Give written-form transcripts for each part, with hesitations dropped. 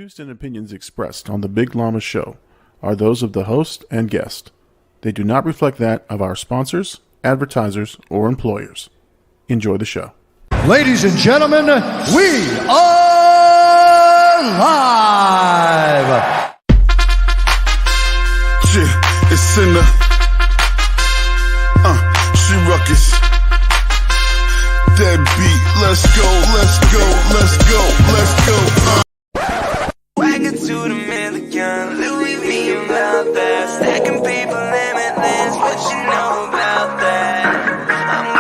views and opinions expressed on The Big Llama Show are those of the host and guest. They do not reflect that of our sponsors, advertisers, or employers. Enjoy the show. Ladies and gentlemen, we are live! Yeah, it's in the, she ruckus. That beat, let's go, let's go, let's go, let's go. Wagon to the million, Louis V about that. Stacking paper limitless, what you know about that? I'm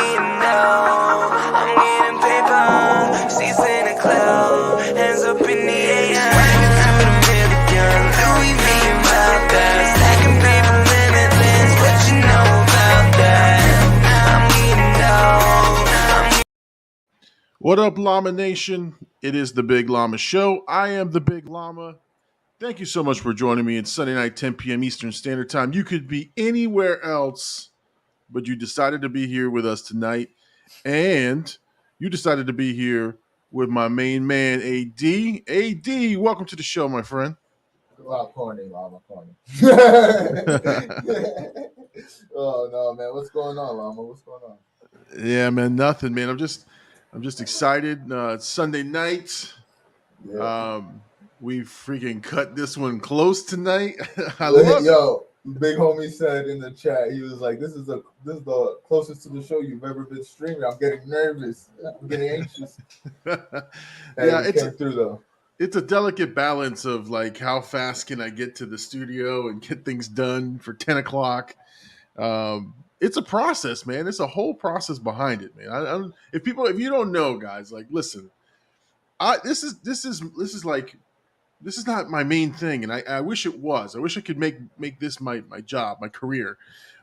getting paper, seats in the club, hands up in the air. Wagon to the million, Louis V about that. Stacking paper limitless, what you know about that? I'm getting What up, Llama Nation? It is The Big Llama Show. I am The Big Llama. Thank you so much for joining me. It's Sunday night, 10 p.m. Eastern Standard Time. You could be anywhere else, but you decided to be here with us tonight. And you decided to be here with my main man, AD. AD, welcome to the show, my friend. Wow, corny, Llama, corny. Oh, no, man. What's going on, Llama? What's going on? Yeah, man, nothing, man. I'm just excited. It's Sunday night. Yeah. We freaking cut this one close tonight. I love it. Yo, big homie said in the chat, he was like, this is the closest to the show you've ever been streaming. I'm getting nervous. I'm getting anxious. Yeah, it came through though. It's a delicate balance of like how fast can I get to the studio and get things done for 10 o'clock. It's a process, man. It's a whole process behind it, man. If you don't know, guys, like, listen, this is not my main thing, and I wish it was. I wish I could make this my job, my career,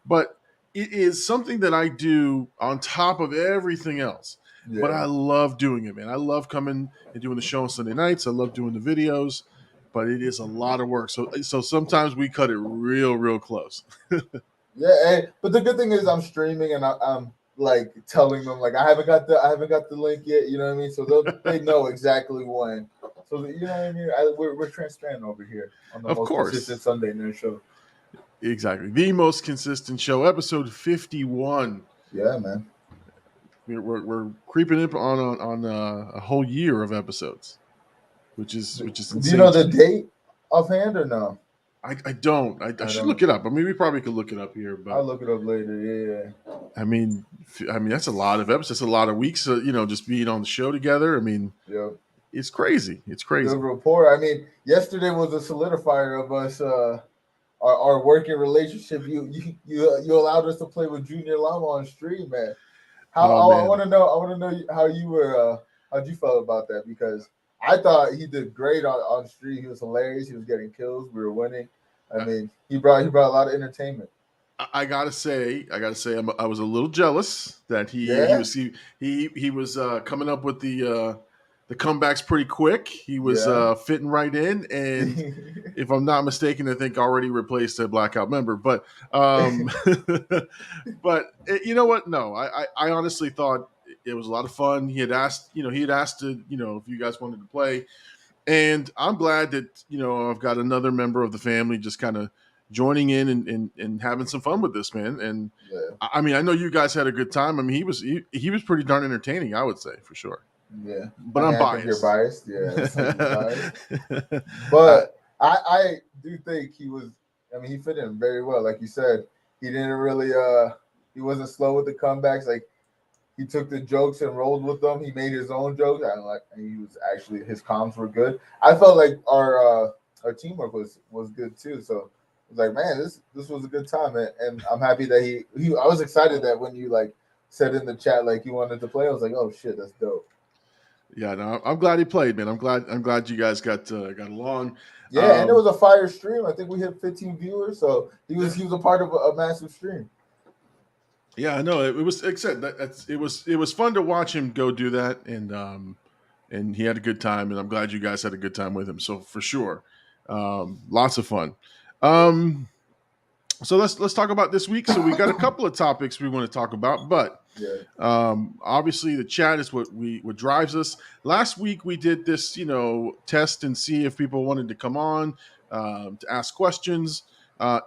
but it is something that I do on top of everything else. Yeah. But I love doing it, man. I love coming and doing the show on Sunday nights. I love doing the videos, but it is a lot of work. So sometimes we cut it real close. Yeah, but the good thing is I'm streaming and I'm like telling them like I haven't got the link yet. You know what I mean? So they know exactly when. So you know what I mean? We're transparent over here on the most consistent Sunday night show. Exactly, the most consistent show, episode 51. Yeah, man. We're creeping up on a whole year of episodes, which is insane. Do you know the date offhand or no? I don't. I should look it up. I mean, we probably could look it up here, but I'll look it up later. Yeah. I mean, that's a lot of episodes. That's a lot of weeks. Just being on the show together. I mean, yeah, it's crazy. It's crazy. Good rapport. I mean, yesterday was a solidifier of us, our working relationship. You allowed us to play with Junior Llama on stream, man. I want to know how you were. How'd you feel about that? Because I thought he did great on stream. He was hilarious. He was getting kills. We were winning. I mean, he brought a lot of entertainment. I gotta say, I was a little jealous that he was coming up with the comebacks pretty quick. He was fitting right in, and if I'm not mistaken, I think already replaced a Blackout member. But you know what? No, I honestly thought it was a lot of fun. He had asked to, if you guys wanted to play. And I'm glad that, I've got another member of the family just kind of joining in and having some fun with this, man. And I mean, I know you guys had a good time. I mean, he was pretty darn entertaining, I would say, for sure. Yeah. But I'm biased. You're biased. Yeah. Biased. But I do think he fit in very well. Like you said, he didn't really, he wasn't slow with the comebacks. Like, he took the jokes and rolled with them. He made his own jokes. His comms were good. I felt like our teamwork was good too. So I was like, man, this was a good time. And I'm happy that I was excited that when you like said in the chat like you wanted to play, I was like, oh shit, that's dope. Yeah, no, I'm glad he played, man. I'm glad you guys got along. Yeah, and it was a fire stream. I think we hit 15 viewers, so he was a part of a massive stream. Yeah, I know. It was it was fun to watch him go do that, and he had a good time, and I'm glad you guys had a good time with him. So for sure, lots of fun. So let's talk about this week. So we got a couple of topics we want to talk about, but obviously the chat is what drives us. Last week we did this, test and see if people wanted to come on to ask questions.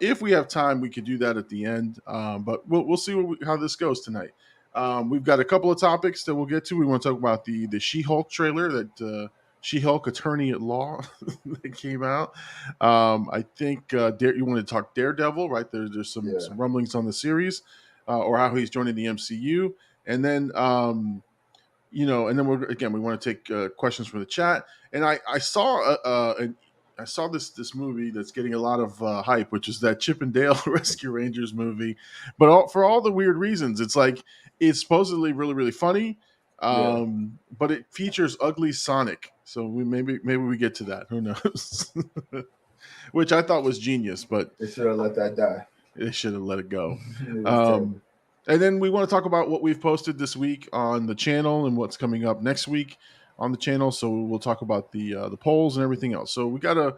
If we have time, we could do that at the end. But we'll see how this goes tonight. We've got a couple of topics that we'll get to. We want to talk about the She-Hulk trailer that. She-Hulk Attorney at Law that came out. I think you want to talk Daredevil, right? There's some rumblings on the series or how he's joining the MCU, and then and then we want to take questions from the chat. And I saw I saw this movie that's getting a lot of hype, which is that Chip and Dale Rescue Rangers movie, but for all the weird reasons. It's like it's supposedly really really funny. But it features ugly Sonic, so maybe we get to that. Who knows? Which I thought was genius, but they should have let that die. They should have let it go. And then we want to talk about what we've posted this week on the channel and what's coming up next week on the channel. So we'll talk about the polls and everything else. So we got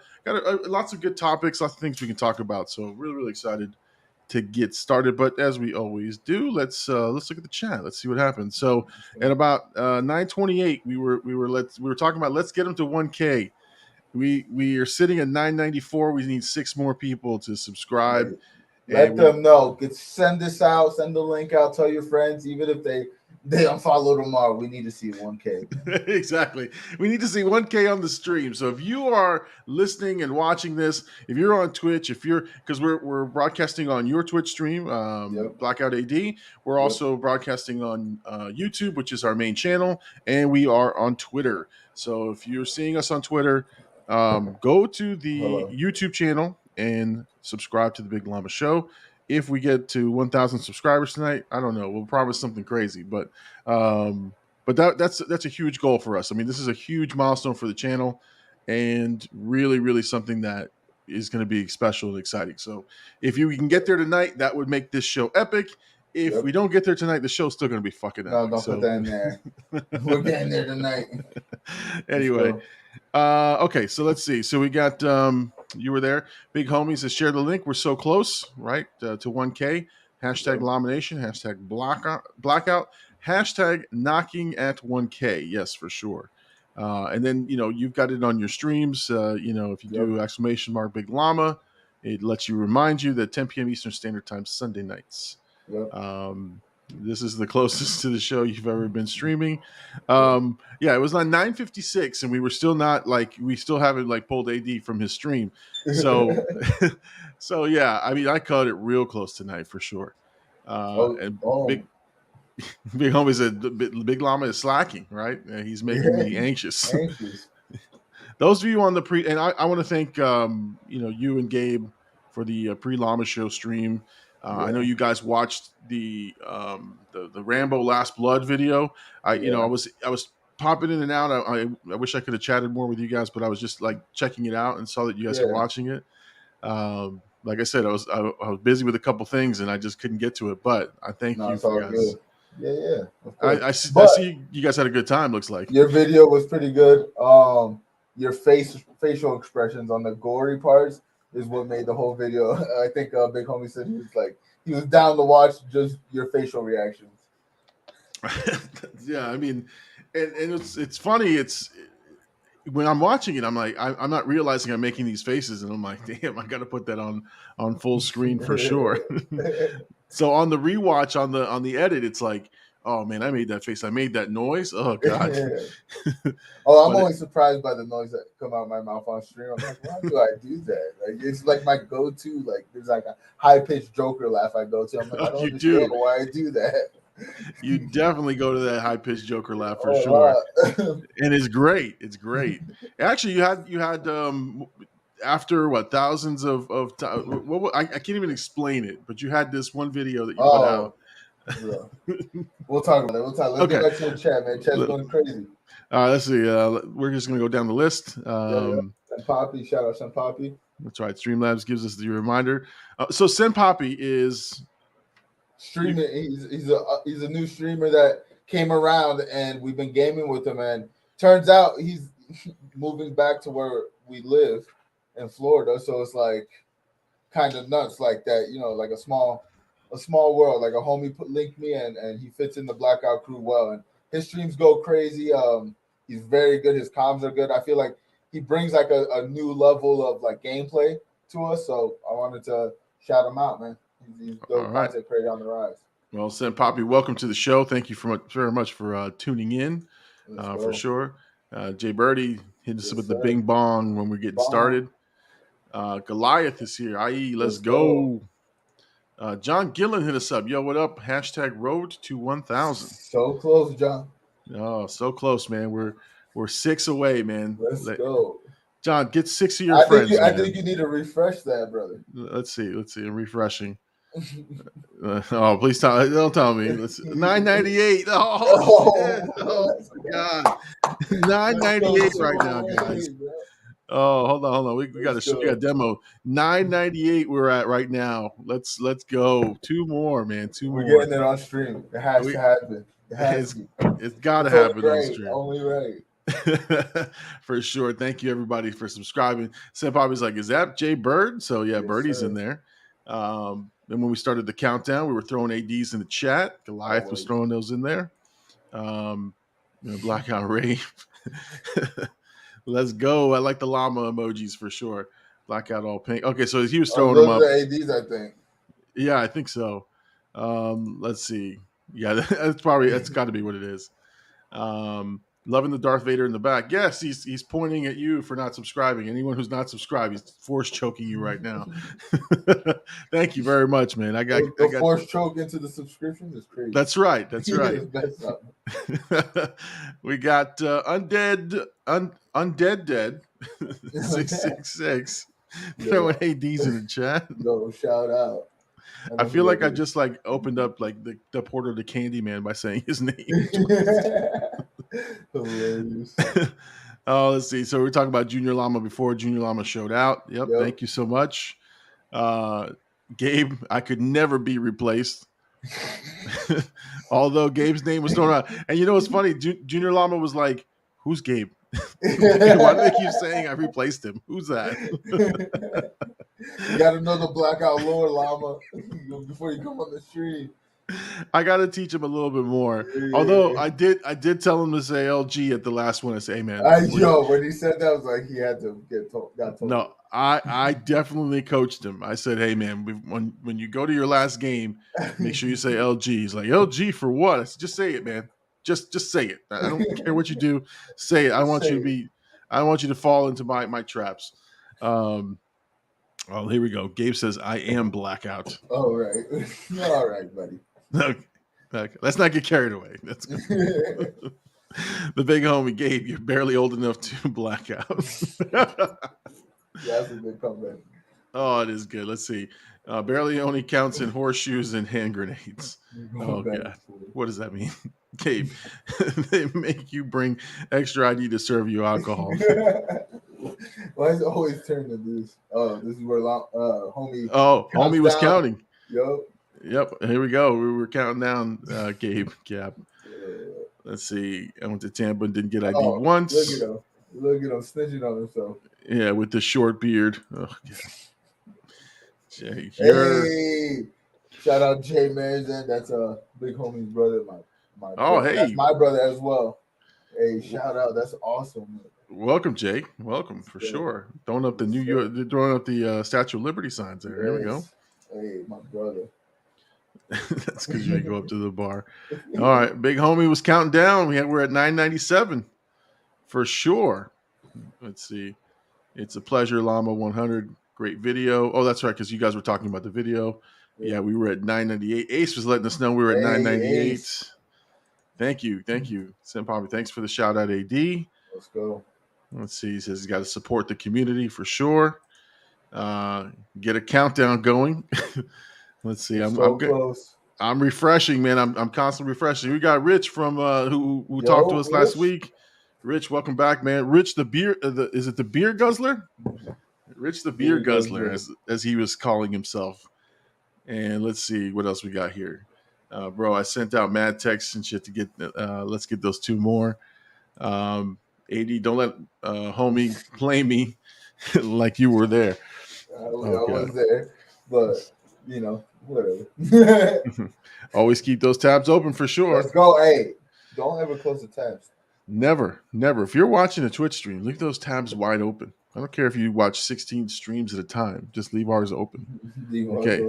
lots of good topics, lots of things we can talk about. So really really excited to get started, but as we always do, let's look at the chat. Let's see what happens. So at about 9:28, we were talking about let's get them to 1K. We are sitting at 994. We need 6 more people to subscribe. Let them know. Send this out. Send the link out. Tell your friends, even if they unfollow tomorrow. We need to see 1K. Exactly. We need to see 1K on the stream. So if you are listening and watching this, if you're on Twitch, because we're broadcasting on your Twitch stream, Blackout AD. We're also broadcasting on YouTube, which is our main channel, and we are on Twitter. So if you're seeing us on Twitter, go to the YouTube channel and subscribe to the Big Llama Show. If we get to 1,000 subscribers tonight, I don't know. We'll promise something crazy, but that's a huge goal for us. I mean, this is a huge milestone for the channel, and really, really something that is going to be special and exciting. So, if you can get there tonight, that would make this show epic. If we don't get there tonight, the show's still going to be fucking epic. No, don't put that in there. We're getting there tonight. Anyway, okay, so let's see. So we got you were there. Big Homie says share the link. We're so close, right, to 1K. Hashtag Lamination. Hashtag blackout. Hashtag knocking at 1K. Yes, for sure. And then you've got it on your streams. If you do exclamation mark Big Llama, it lets you remind you that 10 p.m. Eastern Standard Time Sunday nights. This is the closest to the show you've ever been streaming. It was on 9:56, and we were still not we still haven't pulled AD from his stream. So, I mean, I caught it real close tonight for sure. Big Homie said Big Llama is slacking, right? He's making me anxious. Those of you on the and I want to thank you and Gabe for the pre-Llama Show stream. I know you guys watched the Rambo Last Blood video. I was popping in and out. I wish I could have chatted more with you guys, but I was just checking it out and saw that you guys were watching it. Like I said, I was busy with a couple things and I just couldn't get to it. But I thank you for guys. Good. I see you guys had a good time. Looks like your video was pretty good. Your facial expressions on the gory parts is what made the whole video. I think Big Homie said he was down to watch just your facial reactions. Yeah, I mean, and it's funny. It's when I'm watching it, I'm like, I'm not realizing I'm making these faces, and I'm like, damn, I got to put that on full screen for sure. So on the rewatch, on the edit, it's like, oh man, I made that face. I made that noise. Oh god. I'm always surprised by the noise that come out of my mouth on stream. I'm like, why do I do that? It's like my go-to. There's a high-pitched Joker laugh I go to. I'm like, I don't understand why I do that. You definitely go to that high-pitched Joker laugh for sure. And it's great. It's great. Actually, you had after thousands of I can't even explain it, but you had this one video that you put out. We'll talk about it. Let's get back to the chat, man. Chat's going crazy. All right, let's see. We're just going to go down the list. Sen Poppy, shout out Sen Poppy. That's right. Streamlabs gives us the reminder. So Sen Poppy is streaming. He's a new streamer that came around, and we've been gaming with him. And turns out he's moving back to where we live in Florida. So it's kind of nuts like that. You know, like a small world. Like a homie linked me, and he fits in the Blackout crew well. And his streams go crazy. He's very good. His comms are good. I feel like he brings like a new level of like gameplay to us. So I wanted to shout him out, man. He's dope content creator on the rise. Well, Sen Poppy, welcome to the show. Thank you very much for tuning in, for sure. Jay Birdie hit us with the bing bong when we're getting started. Goliath is here, i.e. let's go. John Gillen hit us up. Yo, what up? Hashtag road to 1,000. So close, John. Oh, so close, man. We're 6 away, man. Let's go. John, get 6 of your friends. I think you need to refresh that, brother. Let's see. I'm refreshing. Oh, please don't tell me. 998. Oh God. 998 right now, guys. Oh, hold on. We got to show you a demo. 998 we're at right now. Let's go. 2 more, man. 2 more. We're getting it on stream. It has to happen. It's got to happen on stream. Only right. For sure. Thank you, everybody, for subscribing. Sen Poppy's like, is that Jay Bird? So, yeah, yes, Birdie's in there. Then when we started the countdown, we were throwing ADs in the chat. Goliath was throwing those in there. Blackout Rave. Let's go. I like the llama emojis for sure. Blackout all pink. Okay, so he was throwing them up. The ADs, I think. Yeah, I think so. Let's see. Yeah, that's got to be what it is. Loving the Darth Vader in the back. Yes, he's pointing at you for not subscribing. Anyone who's not subscribed, he's force choking you right now. Thank you very much, man. I got force choke into the subscription is crazy. That's right. We got Undead Dead 666 throwing ADs in the chat. No, shout out. I feel like I just like opened up like the portal to Candyman by saying his name. Hilarious. Oh, let's see. So we were talking about Junior Llama before Junior Llama showed out. Yep. Thank you so much. Gabe, I could never be replaced. Although Gabe's name was thrown out. And you know what's funny? Junior Llama was like, who's Gabe? Why do they keep saying I replaced him? Who's that? You got to know the Blackout lore, Llama, before you come on the stream. I got to teach him a little bit more. Yeah. Although I did tell him to say LG at the last one. I say, hey, man. When he said that, I was like, he had to got told. No, I definitely coached him. I said, hey, man, when you go to your last game, make sure you say LG. He's like, LG for what? I said, just say it, man. Just say it. I don't care what you do. Say it. I want you to fall into my traps. Oh, here we go. Gabe says, I am Blackout. All right. All right, buddy. Okay. Let's not get carried away. That's good. The big homie, Gabe, you're barely old enough to black out. That's a good comeback. Oh, it is good. Let's see. Barely only counts in horseshoes and hand grenades. Oh, God. What does that mean? Gabe, they make you bring extra ID to serve you alcohol. Why is it always turn to this? Oh, this is where homie. Oh, homie was counting. Yep. Here we go. We were counting down, Gabe. Cap. Let's see. I went to Tampa and didn't get ID once. Look at him snitching on himself. Yeah, with the short beard. Oh, God. Jay, hey, shout out Jay Marizan. That's a big homie's brother. That's my brother as well. Hey, shout out. That's awesome, man. Welcome, Jay. Welcome for sure. Throwing up the Statue of Liberty signs there. There we go. Hey, my brother. That's because you go up to the bar. All right, big homie was counting down. We're at 997 for sure. Let's see. It's a pleasure, Llama 100. Great video. Oh, that's right, because you guys were talking about the video. Yeah, we were at 998. Ace was letting us know we were at 998. Ace. Thank you. Sen Poppy, thanks for the shout out, AD. Let's go. Let's see. He says he's got to support the community for sure. Get a countdown going. Let's see. I'm close. I'm refreshing, man. I'm constantly refreshing. We got Rich from who talked to us last week. Rich, welcome back, man. Rich the beer. Is it the beer guzzler? Rich the beer guzzler, as he was calling himself. And let's see what else we got here. Bro, I sent out mad texts and shit to get. Let's get those 2 more. AD, don't let homie play me like you were there. I was there. but you know, whatever. Always keep those tabs open for sure. Let's go. Hey, don't ever close the tabs. Never. If you're watching a Twitch stream, leave those tabs wide open. I don't care if you watch 16 streams at a time. Just leave ours open. Okay.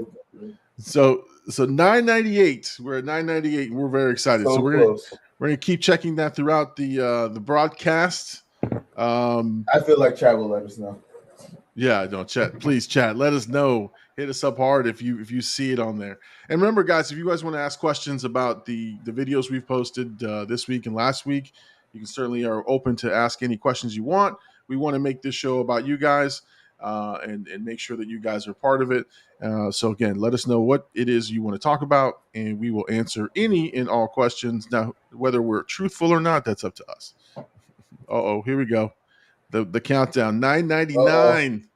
So 998. We're at 998. And we're very excited. So we're gonna keep checking that throughout the broadcast. I feel like chat will let us know. Yeah, no, chat. Please, chat. Let us know. Hit us up hard if you see it on there. And remember, guys, if you guys want to ask questions about the videos we've posted this week and last week, you can certainly are open to ask any questions you want. We want to make this show about you guys and make sure that you guys are part of it. So again, let us know what it is you want to talk about, and we will answer any and all questions. Now, whether we're truthful or not, that's up to us. Here we go. The countdown, 999.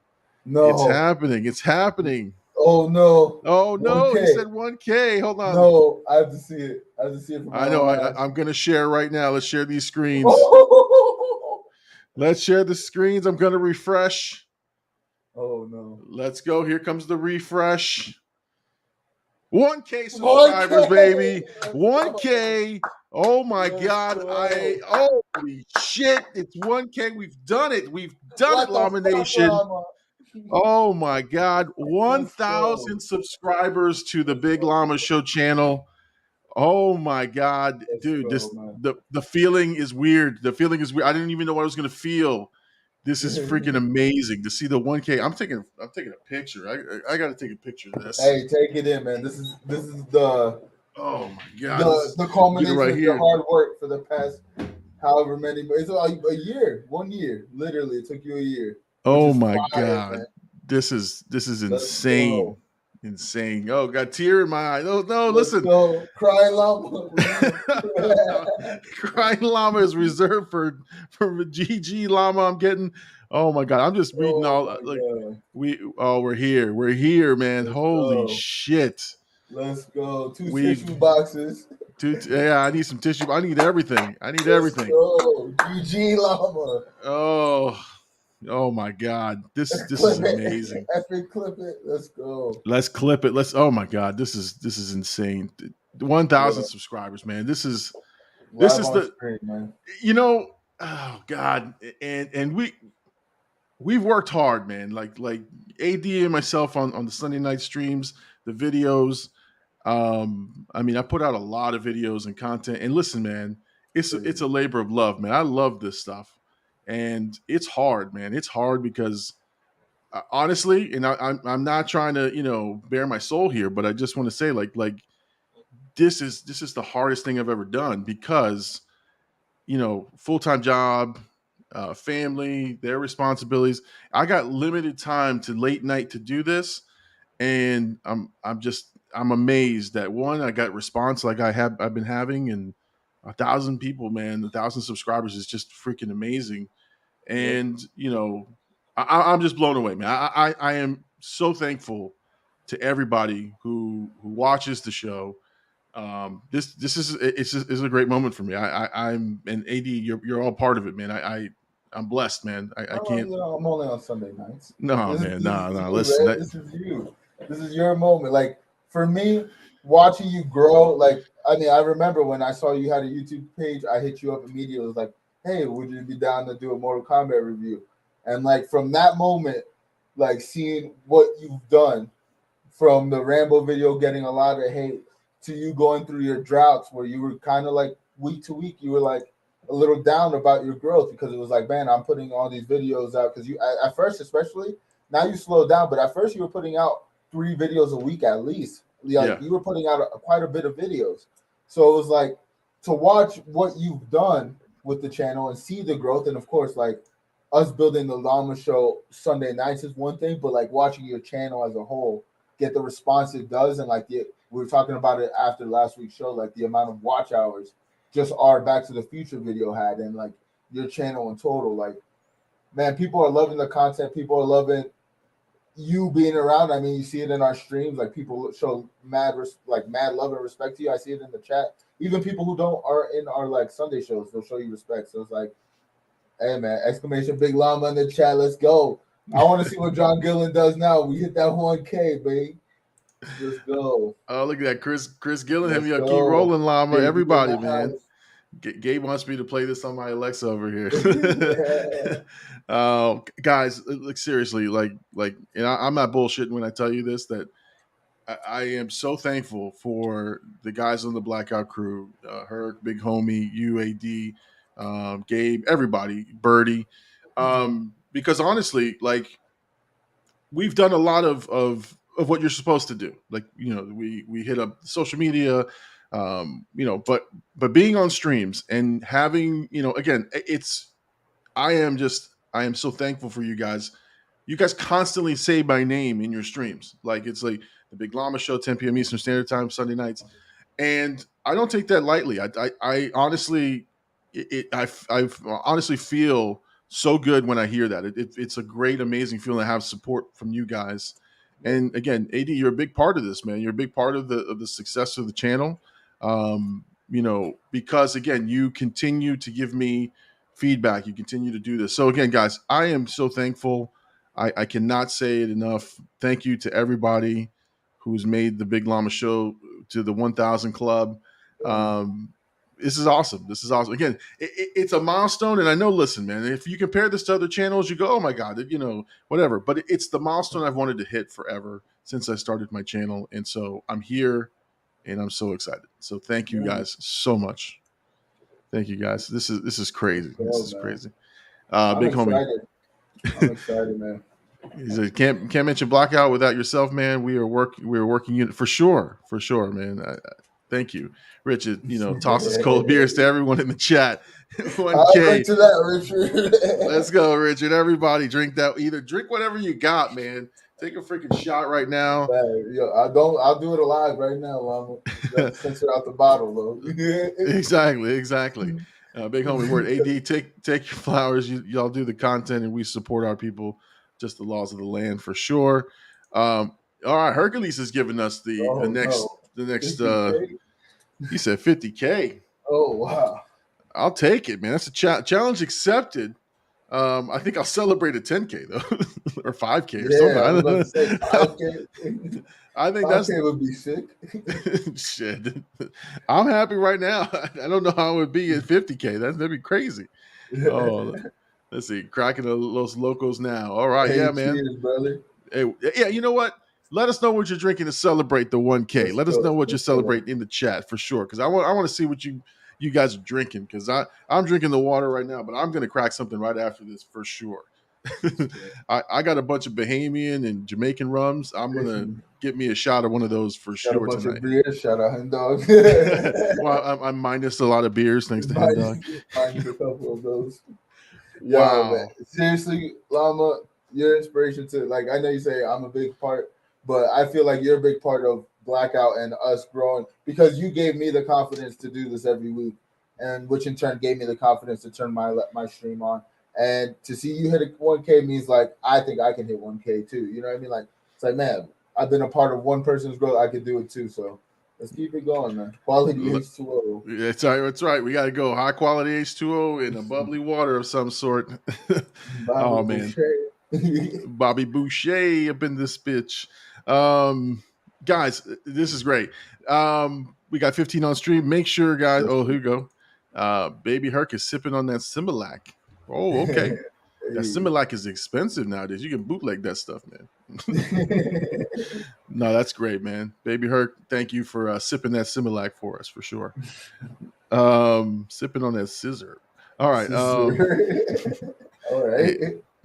No, it's happening. Oh no! 1K. He said 1K. Hold on. No, I have to see it. I know. I'm gonna share right now. Let's share these screens. Let's share the screens. I'm gonna refresh. Oh no! Let's go. Here comes the refresh. 1K subscribers, 1K. Baby. 1K. Oh my God. Holy shit. It's 1K. We've done it. We've done it, Llama Nation. Oh my God. 1,000 subscribers to the Big Llama Show channel. Oh my God. Dude, the feeling is weird. The feeling is weird. I didn't even know what I was gonna feel. This is freaking amazing to see the 1K. I'm taking a picture. I gotta take a picture of this. Hey, take it in, man. This is the oh my God. The culmination of your hard work for the past however many. It's like a year, 1 year. Literally, it took you a year. Oh my God. Man. This is insane. Insane. Oh, got a tear in my eye. No, listen. Crying llama. Crying llama is reserved for GG llama. I'm getting. Oh my God. I'm just reading we're here. We're here, man. Holy shit. Let's go. Two tissue boxes. Yeah, I need some tissue. I need everything. Let's go. GG llama. Oh my God. This is amazing. Epic clip it. Let's go. Let's clip it. Oh my God. This is insane. 1,000 subscribers, man. This is the screen, man. You know, oh God. And we've worked hard, man. Like AD and myself on the Sunday night streams, the videos. I mean, I put out a lot of videos and content. And listen, man, it's a labor of love, man. I love this stuff. And it's hard, man. It's hard because honestly, and I'm not trying to, bare my soul here, but I just want to say like this is the hardest thing I've ever done because, full-time job, family, their responsibilities. I got limited time to late night to do this. And I'm amazed that one, I got response like I've been having, and 1,000 people, man, 1,000 subscribers is just freaking amazing. And, I'm just blown away, man. I am so thankful to everybody who watches the show. This is a great moment for me. I'm and AD, you're all part of it, man. I'm blessed, man. I can't. I'm only on Sunday nights. No, man. No. Listen, this is you. This is your moment. Like for me, watching you grow. Like I remember when I saw you had a YouTube page. I hit you up immediately. It was like, hey, would you be down to do a Mortal Kombat review? And like from that moment, like seeing what you've done from the Rambo video getting a lot of hate to you going through your droughts where you were kind of like week to week, you were like a little down about your growth because it was like, man, I'm putting all these videos out because you at first, especially now you slowed down, but at first you were putting out 3 videos a week at least. Like you were putting out quite a bit of videos. So it was like to watch what you've done with the channel and see the growth. And of course, like us building the Llama Show Sunday nights is one thing, but like watching your channel as a whole get the response it does. And like we were talking about it after last week's show, like the amount of watch hours just our Back to the Future video had, and like your channel in total, like, man, people are loving the content. People are loving you being around. I mean, you see it in our streams. Like people show mad love and respect to you. I see it in the chat. Even people who are in our like Sunday shows, they'll show you respect. So it's like, hey man, exclamation Big Llama in the chat. Let's go. I want to see what John Gillen does now. We hit that 1K, babe. Let's go. Oh, look at that, Chris Gillen. Let's Keep go. rolling, Llama. Baby in Everybody, the man. house. Gabe wants me to play this on my Alexa over here. Yeah. Guys, like seriously, and I'm not bullshitting when I tell you this. That I am so thankful for the guys on the Blackout crew, Herc, Big Homie, UAD, Gabe, everybody, Birdie, because honestly, like we've done a lot of what you're supposed to do. Like we hit up social media, but being on streams and having again, I am so thankful for you guys. You guys constantly say my name in your streams. Like it's like the Big Llama Show, 10 p.m. Eastern Standard Time, Sunday nights, and I don't take that lightly. I honestly, I honestly feel so good when I hear that. It's a great, amazing feeling to have support from you guys. And again, AD, you're a big part of this, man. You're a big part of the success of the channel. Because again, you continue to give me feedback. You continue to do this. So again, guys, I am so thankful. I cannot say it enough. Thank you to everybody who's made the Big Llama Show to the 1,000 Club. This is awesome. This is awesome. Again, it's a milestone. And I know, listen, man, if you compare this to other channels, you go, oh my God, whatever. But it's the milestone I've wanted to hit forever since I started my channel. And so I'm here and I'm so excited. So thank you guys so much. Thank you guys. This is crazy. This is crazy. Big homie. I'm excited, man. He said, can't mention Blackout without yourself, man. We are working unit for sure, man. Thank you, Richard. Tosses cold beers to everyone in the chat. 1K. I'll drink to that, Richard. Let's go, Richard. Everybody drink that. Either drink whatever you got, man. Take a freaking shot right now. Man, I'll do it alive right now, Llama. Censor out the bottle, though. Exactly. Big homie word. AD, take your flowers. Y'all do the content, and we support our people. Just the laws of the land for sure. All right, Hercules has given us the next. He said 50K. Oh wow! I'll take it, man. That's a challenge accepted. I think I'll celebrate a 10K though, or 5K or something. I was about to say 5K. I think 5K would be sick. Shit, I'm happy right now. I don't know how it would be at 50K. That'd be crazy. Oh, let's see, cracking Los Locos now. All right, hey, yeah, man. Cheers, brother. Hey, yeah, you know what? Let us know what you're drinking to celebrate the 1K. Let us know what you're celebrating in the chat for sure, because I want to see what you guys are drinking, because I'm drinking the water right now, but I'm gonna crack something right after this for sure. I got a bunch of Bahamian and Jamaican rums. I'm gonna get me a shot of one of those for sure a bunch tonight. Of beers. Shout out Hen Dog. Well, I'm minus a lot of beers thanks to Hen Dog. Minus a couple of those. Yo, wow. Man. Seriously, Llama, your inspiration to, like, I know you say I'm a big part, but I feel like you're a big part of Blackout and us growing, because you gave me the confidence to do this every week, and which in turn gave me the confidence to turn my stream on. And to see you hit a 1K means, like, I think I can hit 1K too. You know what I mean? Like, it's like, man, I've been a part of one person's growth. I could do it too. So let's keep it going, man. Quality H2O. That's right. We got to go high quality H2O in a bubbly water of some sort. Oh man, Bobby Boucher up in this bitch. Guys, this is great. We got 15 on stream. Make sure, guys. Oh, here you go. Baby Herc is sipping on that Similac. Oh, okay. That Similac is expensive nowadays. You can bootleg that stuff, man. No, that's great, man. Baby Herc, thank you for sipping that Similac for us, for sure. Sipping on that scissor. All right. All right.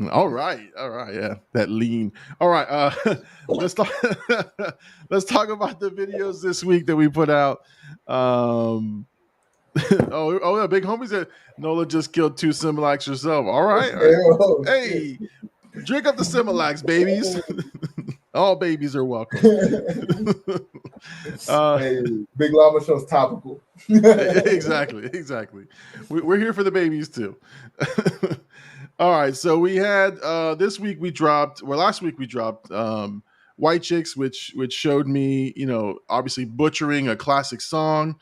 All right, yeah, that lean. All right, let's talk. Let's talk about the videos this week that we put out. Oh, yeah, big homie said Nola just killed 2 Similacs herself. All right. Hey, drink up the Similacs, babies. All babies are welcome. Hey, Big Llama Show's topical. Exactly. We're here for the babies too. All right, so we had last week we dropped White Chicks, which showed me, obviously butchering a classic song.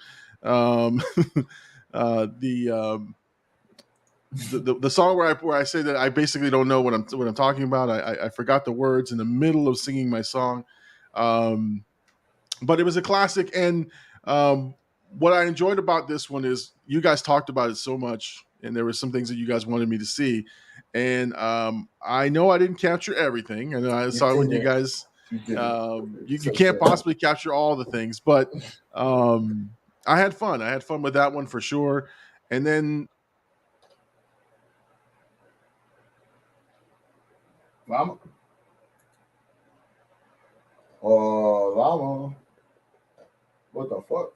the song where I say that I basically don't know what I'm talking about. I forgot the words in the middle of singing my song, but it was a classic. And what I enjoyed about this one is you guys talked about it so much, and there were some things that you guys wanted me to see, and I know I didn't capture everything, and I saw when you guys. You didn't. You can't possibly capture all the things, but I had fun. I had fun with that one for sure. And then Llama. Oh, llama. What the fuck?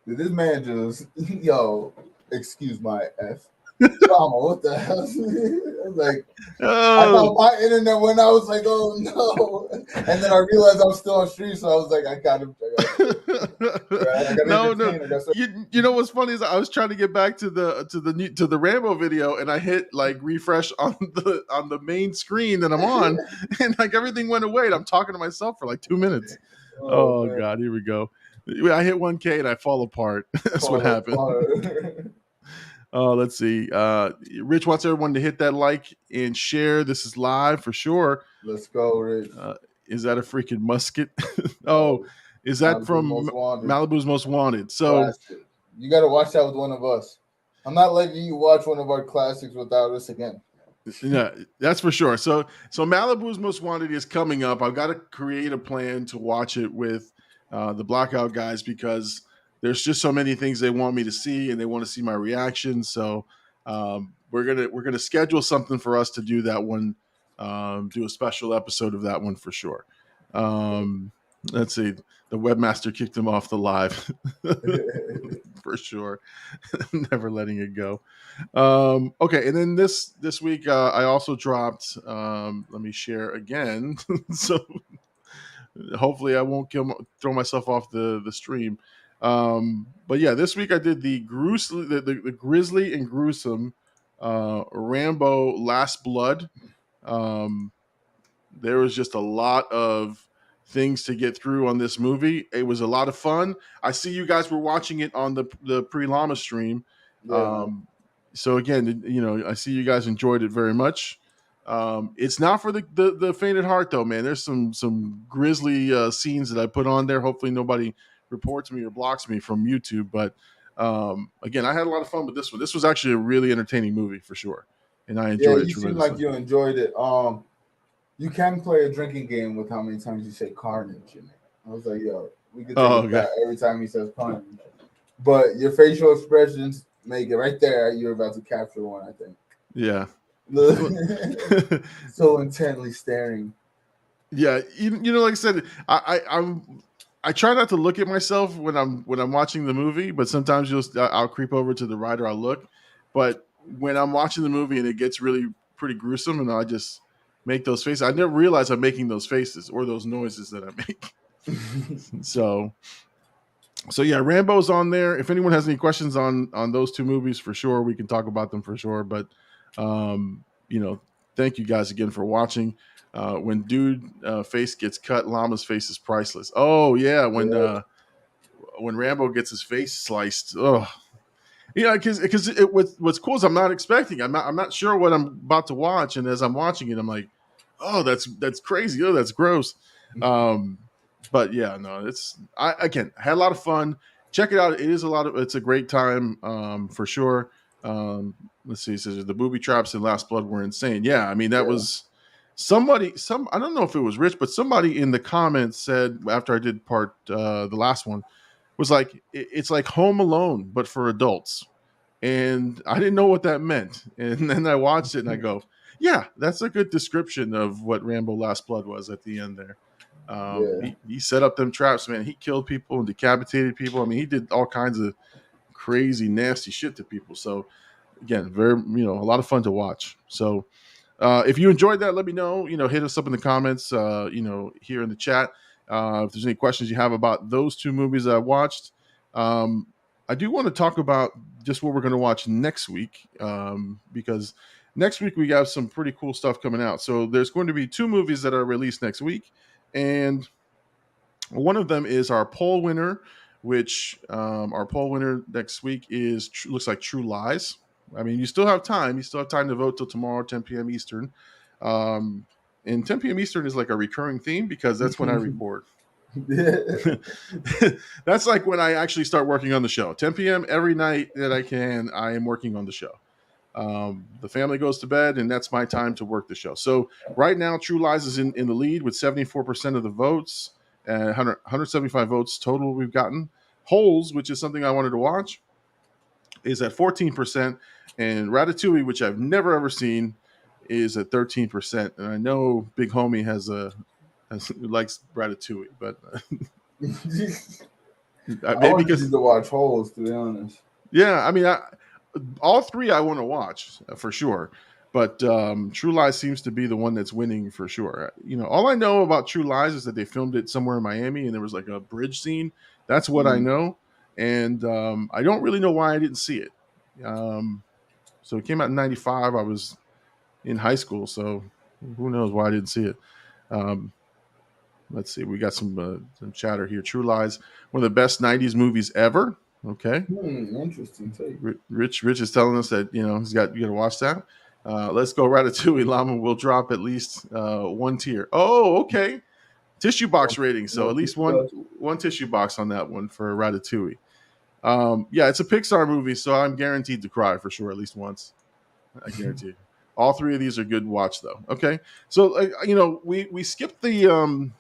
Did this man just yo? Excuse my F. Llama, what the hell? I was like, I thought my internet went out. I was like, oh no. And then I realized I was still on stream, so I was like, I got him. No. You know what's funny is I was trying to get back to the Rambo video, and I hit like refresh on the main screen that I'm on, and like everything went away. And I'm talking to myself for like 2 minutes. Oh God, here we go. I hit 1K and I fall apart. That's what happened. Oh, let's see. Rich wants everyone to hit that like and share. This is live for sure. Let's go, Rich. Is that a freaking musket? Oh, is that Malibu's from Most Wanted. Malibu's Most Wanted? So Classic. You got to watch that with one of us. I'm not letting you watch one of our classics without us again. Yeah, that's for sure. So Malibu's Most Wanted is coming up. I've got to create a plan to watch it with the Blackout guys because there's just so many things they want me to see, and they want to see my reaction. So we're gonna schedule something for us to do that one, do a special episode of that one for sure. Let's see. The webmaster kicked him off the live for sure. Never letting it go. Okay, and then this week I also dropped. Let me share again. So hopefully I won't throw myself off the stream. But yeah, this week I did the grisly and gruesome Rambo Last Blood. There was just a lot of things to get through on this movie. It was a lot of fun. I see you guys were watching it on the pre-Llama stream. Yeah. So again, I see you guys enjoyed it very much. It's not for the faint at heart though, man. There's some grisly scenes that I put on there. Hopefully nobody reports me or blocks me from YouTube. But again, I had a lot of fun with this one. This was actually a really entertaining movie for sure, and I enjoyed it. You seem like you enjoyed it. You can play a drinking game with how many times you say carnage in it. I was like, yo, we could take that every time he says carnage. But your facial expressions make it right there. You're about to capture one, I think. Yeah. So intently staring. Yeah, like I said, I try not to look at myself when I'm watching the movie, but sometimes I'll creep over to the right or I'll look. But when I'm watching the movie and it gets really pretty gruesome, and I just make those faces, I never realize I'm making those faces or those noises that I make. So yeah, Rambo's on there. If anyone has any questions on those two movies, for sure we can talk about them for sure. But thank you guys again for watching. When dude face gets cut, Llama's face is priceless. Oh yeah, when Rambo gets his face sliced. Oh, because what's cool is I'm not expecting. I'm not sure what I'm about to watch, and as I'm watching it, I'm like, oh, that's crazy. Oh, that's gross. But yeah, no, I had a lot of fun. Check it out. It's a great time for sure. Let's see. It says the booby traps in Last Blood were insane. Yeah, I mean that was somebody. I don't know if it was Rich, but somebody in the comments said after I did the last one was like it's like Home Alone but for adults, and I didn't know what that meant. And then I watched it and I go, yeah, that's a good description of what Rambo Last Blood was at the end there. He set up them traps, man. He killed people and decapitated people. I mean, he did all kinds of crazy, nasty shit to people. So again, very, a lot of fun to watch. So if you enjoyed that, let me know. Hit us up in the comments. Here in the chat. If there's any questions you have about those two movies that I watched, I do want to talk about just what we're going to watch next week because next week we have some pretty cool stuff coming out. So there's going to be two movies that are released next week. And one of them is our poll winner, which our poll winner next week looks like True Lies. I mean, you still have time. You still have time to vote till tomorrow, 10 p.m. Eastern. And 10 p.m. Eastern is like a recurring theme because that's when I record. That's like when I actually start working on the show. 10 p.m. every night that I can, I am working on the show. The family goes to bed, and that's my time to work the show. So right now, True Lies is in the lead with 74% of the votes, 175 votes total we've gotten. Holes, which is something I wanted to watch, is at 14%, and Ratatouille, which I've never ever seen, is at 13%. And I know Big Homie likes Ratatouille, but I maybe wanted because you to watch Holes, to be honest. yeah, I mean, all three I want to watch for sure, but True Lies seems to be the one that's winning for sure. You know, all I know about True Lies is that they filmed it somewhere in Miami, and there was like a bridge scene. That's what I know, and I don't really know why I didn't see it. So it came out in '95. I was in high school, so who knows why I didn't see it. Let's see. We got some chatter here. True Lies, one of the best '90s movies ever. Okay. Interesting take. Rich is telling us that you got to watch that. Let's go Ratatouille. Llama will drop at least one tier. Oh, okay. Tissue box rating. So at least one tissue box on that one for Ratatouille. Yeah, it's a Pixar movie, so I'm guaranteed to cry for sure at least once. I guarantee you. All three of these are good watch though. Okay, so we skipped the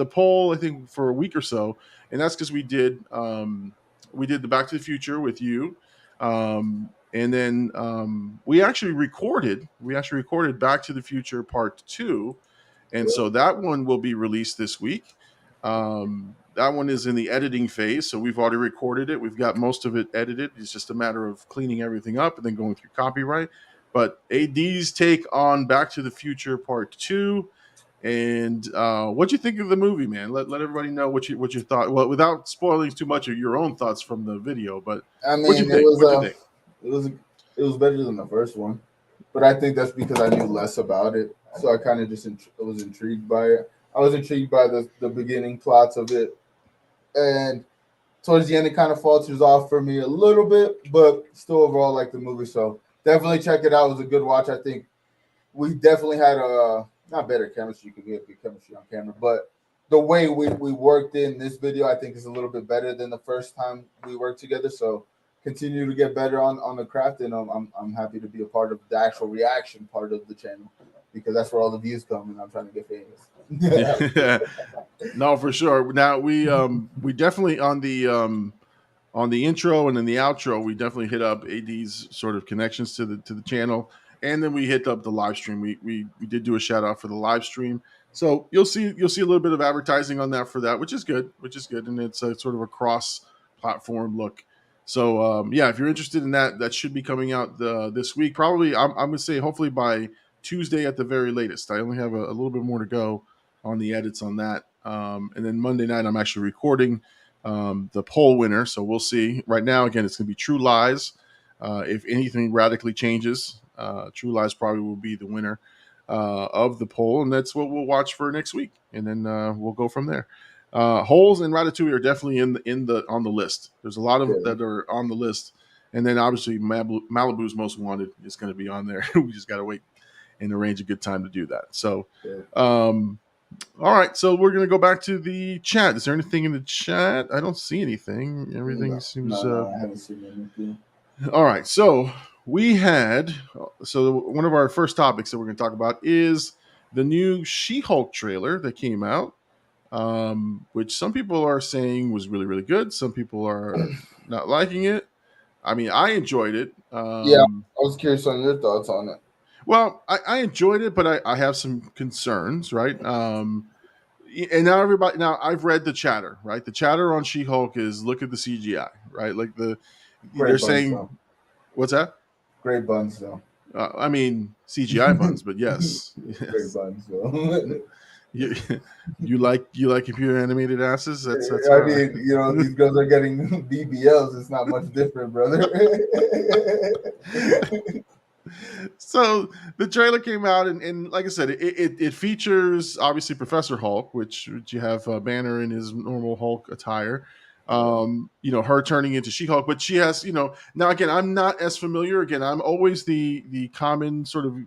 poll I think for a week or so, and that's because we did the Back to the Future with you, and then we actually recorded Back to the Future Part 2, and so that one will be released this week. That one is in the editing phase, so we've already recorded it. We've got most of it edited. It's just a matter of cleaning everything up and then going through copyright. But AD's take on Back to the Future Part 2. And what'd you think of the movie, man? Let everybody know what you thought. Well, without spoiling too much of your own thoughts from the video, but I mean, what'd you think? It was better than the first one, but I think that's because I knew less about it, so I kind of just was intrigued by it. I was intrigued by the beginning plots of it, and towards the end, it kind of falters off for me a little bit, but still overall like the movie. So definitely check it out. It was a good watch. I think we definitely had a not better chemistry because we have good chemistry on camera, but the way we worked in this video, I think is a little bit better than the first time we worked together. So continue to get better on the craft, and I'm happy to be a part of the actual reaction part of the channel because that's where all the views come, and I'm trying to get famous. No, for sure. Now we definitely on the intro and in the outro, we definitely hit up AD's sort of connections to the channel, and then we hit up the live stream. We did do a shout out for the live stream, so you'll see a little bit of advertising on that for that, which is good, and it's a sort of a cross platform look. So yeah, if you're interested in that should be coming out this week. Probably, I'm gonna say hopefully by Tuesday at the very latest. I only have a little bit more to go on the edits on that, and then Monday night I'm actually recording the poll winner. So we'll see. Right now, again, it's gonna be True Lies. If anything radically changes, True Lies probably will be the winner of the poll, and that's what we'll watch for next week, and then we'll go from there. Holes and Ratatouille are definitely on the list. There's a lot of that are on the list, and then obviously Malibu's Most Wanted is going to be on there. We just got to wait and arrange a good time to do that. So, all right. So we're going to go back to the chat. Is there anything in the chat? I don't see anything. Everything seems. No, I haven't seen anything. All right. So we had. So one of our first topics that we're going to talk about is the new She-Hulk trailer that came out. Which some people are saying was really, really good. Some people are not liking it. I mean, I enjoyed it. Yeah, I was curious on your thoughts on it. Well, I enjoyed it, but I have some concerns, right? And now I've read the chatter, right? The chatter on She-Hulk is look at the CGI, right? Like they're saying, though. What's that? Great buns, though. I mean CGI buns, but yes. Great buns, though. You like computer animated asses? That's I mean, these girls are getting BBLs. It's not much different, brother. So the trailer came out, and like I said, it features obviously Professor Hulk, which you have Banner in his normal Hulk attire. Her turning into She-Hulk, but she has, now again, I'm not as familiar. Again, I'm always the common sort of,